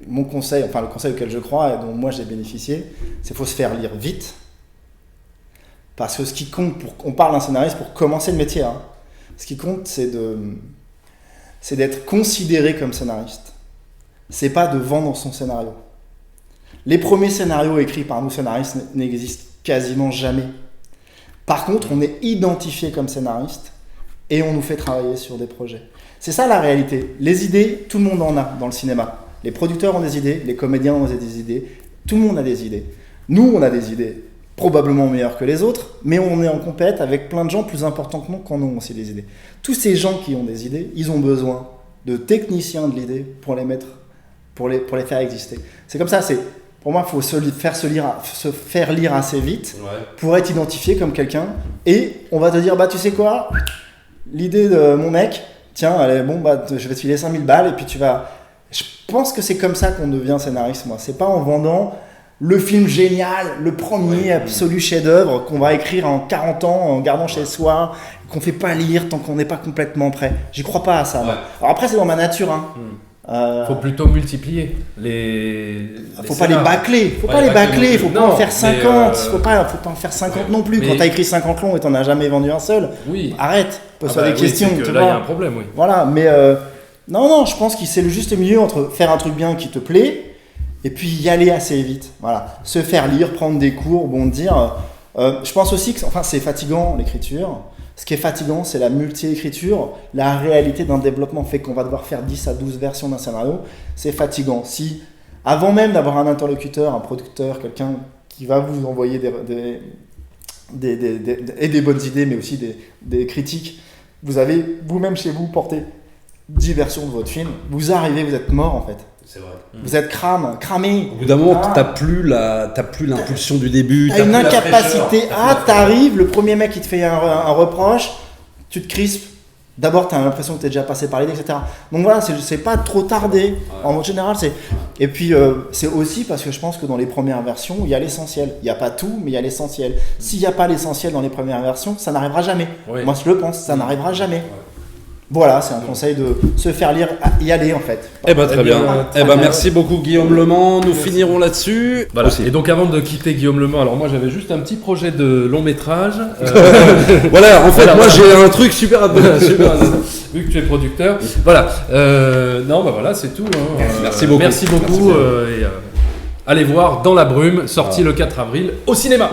auquel je crois et dont moi j'ai bénéficié, c'est qu'il faut se faire lire vite. Parce que ce qui compte, on parle d'un scénariste pour commencer le métier. Hein. Ce qui compte, c'est d'être considéré comme scénariste. C'est pas de vendre son scénario. Les premiers scénarios écrits par nous scénaristes n'existent quasiment jamais. Par contre, on est identifié comme scénariste et on nous fait travailler sur des projets. C'est ça la réalité. Les idées, tout le monde en a dans le cinéma. Les producteurs ont des idées, les comédiens ont des idées, tout le monde a des idées. Nous, on a des idées probablement meilleures que les autres, mais on est en compète avec plein de gens plus importants que nous qui en ont aussi des idées. Tous ces gens qui ont des idées, ils ont besoin de techniciens de l'idée pour les mettre, pour les faire exister. C'est comme ça, pour moi, il faut se faire lire assez vite pour être identifié comme quelqu'un. Et on va te dire, bah tu sais quoi, l'idée de mon mec, tiens, allez, bon, bah je vais te filer 5000 balles et puis tu vas... Je pense que c'est comme ça qu'on devient scénariste, moi. C'est pas en vendant le film génial, le premier absolu chef-d'œuvre qu'on va écrire en 40 ans en gardant chez soi, qu'on fait pas lire tant qu'on n'est pas complètement prêt. J'y crois pas à ça. Ouais. Alors après, c'est dans ma nature. Hein. Faut plutôt multiplier les faut pas les bâcler. Faut pas les bâcler. Faut pas en faire 50. Faut pas en faire 50 non plus. Quand t'as écrit 50 longs et t'en as jamais vendu un seul, arrête. Pose-toi des questions. Là, il y a un problème, oui. Voilà, mais non, je pense que c'est le juste milieu entre faire un truc bien qui te plaît et puis y aller assez vite. Voilà, se faire lire, prendre des cours, bondir. Je pense aussi que, c'est fatigant l'écriture. Ce qui est fatigant, c'est la multi-écriture. La réalité d'un développement fait qu'on va devoir faire 10 à 12 versions d'un scénario. C'est fatigant. Si, avant même d'avoir un interlocuteur, un producteur, quelqu'un qui va vous envoyer des bonnes idées, mais aussi des critiques, vous avez vous-même chez vous porté 10 versions de votre film. Vous arrivez, vous êtes mort en fait. C'est vrai. Vous êtes cramé. Au bout d'un moment, t'as plus l'impulsion du début. T'as une incapacité. T'arrives, le premier mec qui te fait un reproche, tu te crispes. D'abord, t'as l'impression que t'es déjà passé par l'idée, etc. Donc voilà, c'est pas trop tardé. En général, c'est. Et puis, c'est aussi parce que je pense que dans les premières versions, il y a l'essentiel. Il n'y a pas tout, mais il y a l'essentiel. S'il n'y a pas l'essentiel dans les premières versions, ça n'arrivera jamais. Oui. Moi, je le pense, ça n'arrivera jamais. Voilà, c'est un conseil de se faire lire, y aller en fait. Très bien. Merci beaucoup Guillaume Le Mans, nous finirons là-dessus. Voilà. Et donc avant de quitter Guillaume Le Mans, alors moi j'avais juste un petit projet de long métrage. Voilà, en fait moi j'ai un truc super à te donner. Vu que tu es producteur. Voilà. C'est tout. Hein. Merci beaucoup. Merci beaucoup. Allez voir Dans la brume, sorti le 4 avril au cinéma.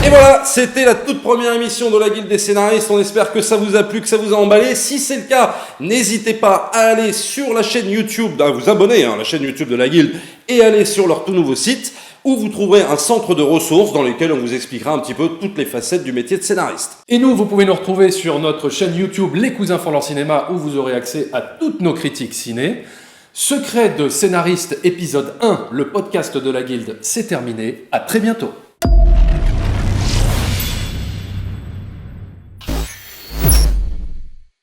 Et voilà, c'était la toute première émission de la Guilde des scénaristes. On espère que ça vous a plu, que ça vous a emballé. Si c'est le cas, n'hésitez pas à aller sur la chaîne YouTube, à vous abonner à la chaîne YouTube de la Guilde et aller sur leur tout nouveau site où vous trouverez un centre de ressources dans lequel on vous expliquera un petit peu toutes les facettes du métier de scénariste. Et nous, vous pouvez nous retrouver sur notre chaîne YouTube Les Cousins font leur cinéma où vous aurez accès à toutes nos critiques ciné. Secret de scénariste épisode 1, le podcast de la Guilde, c'est terminé. À très bientôt.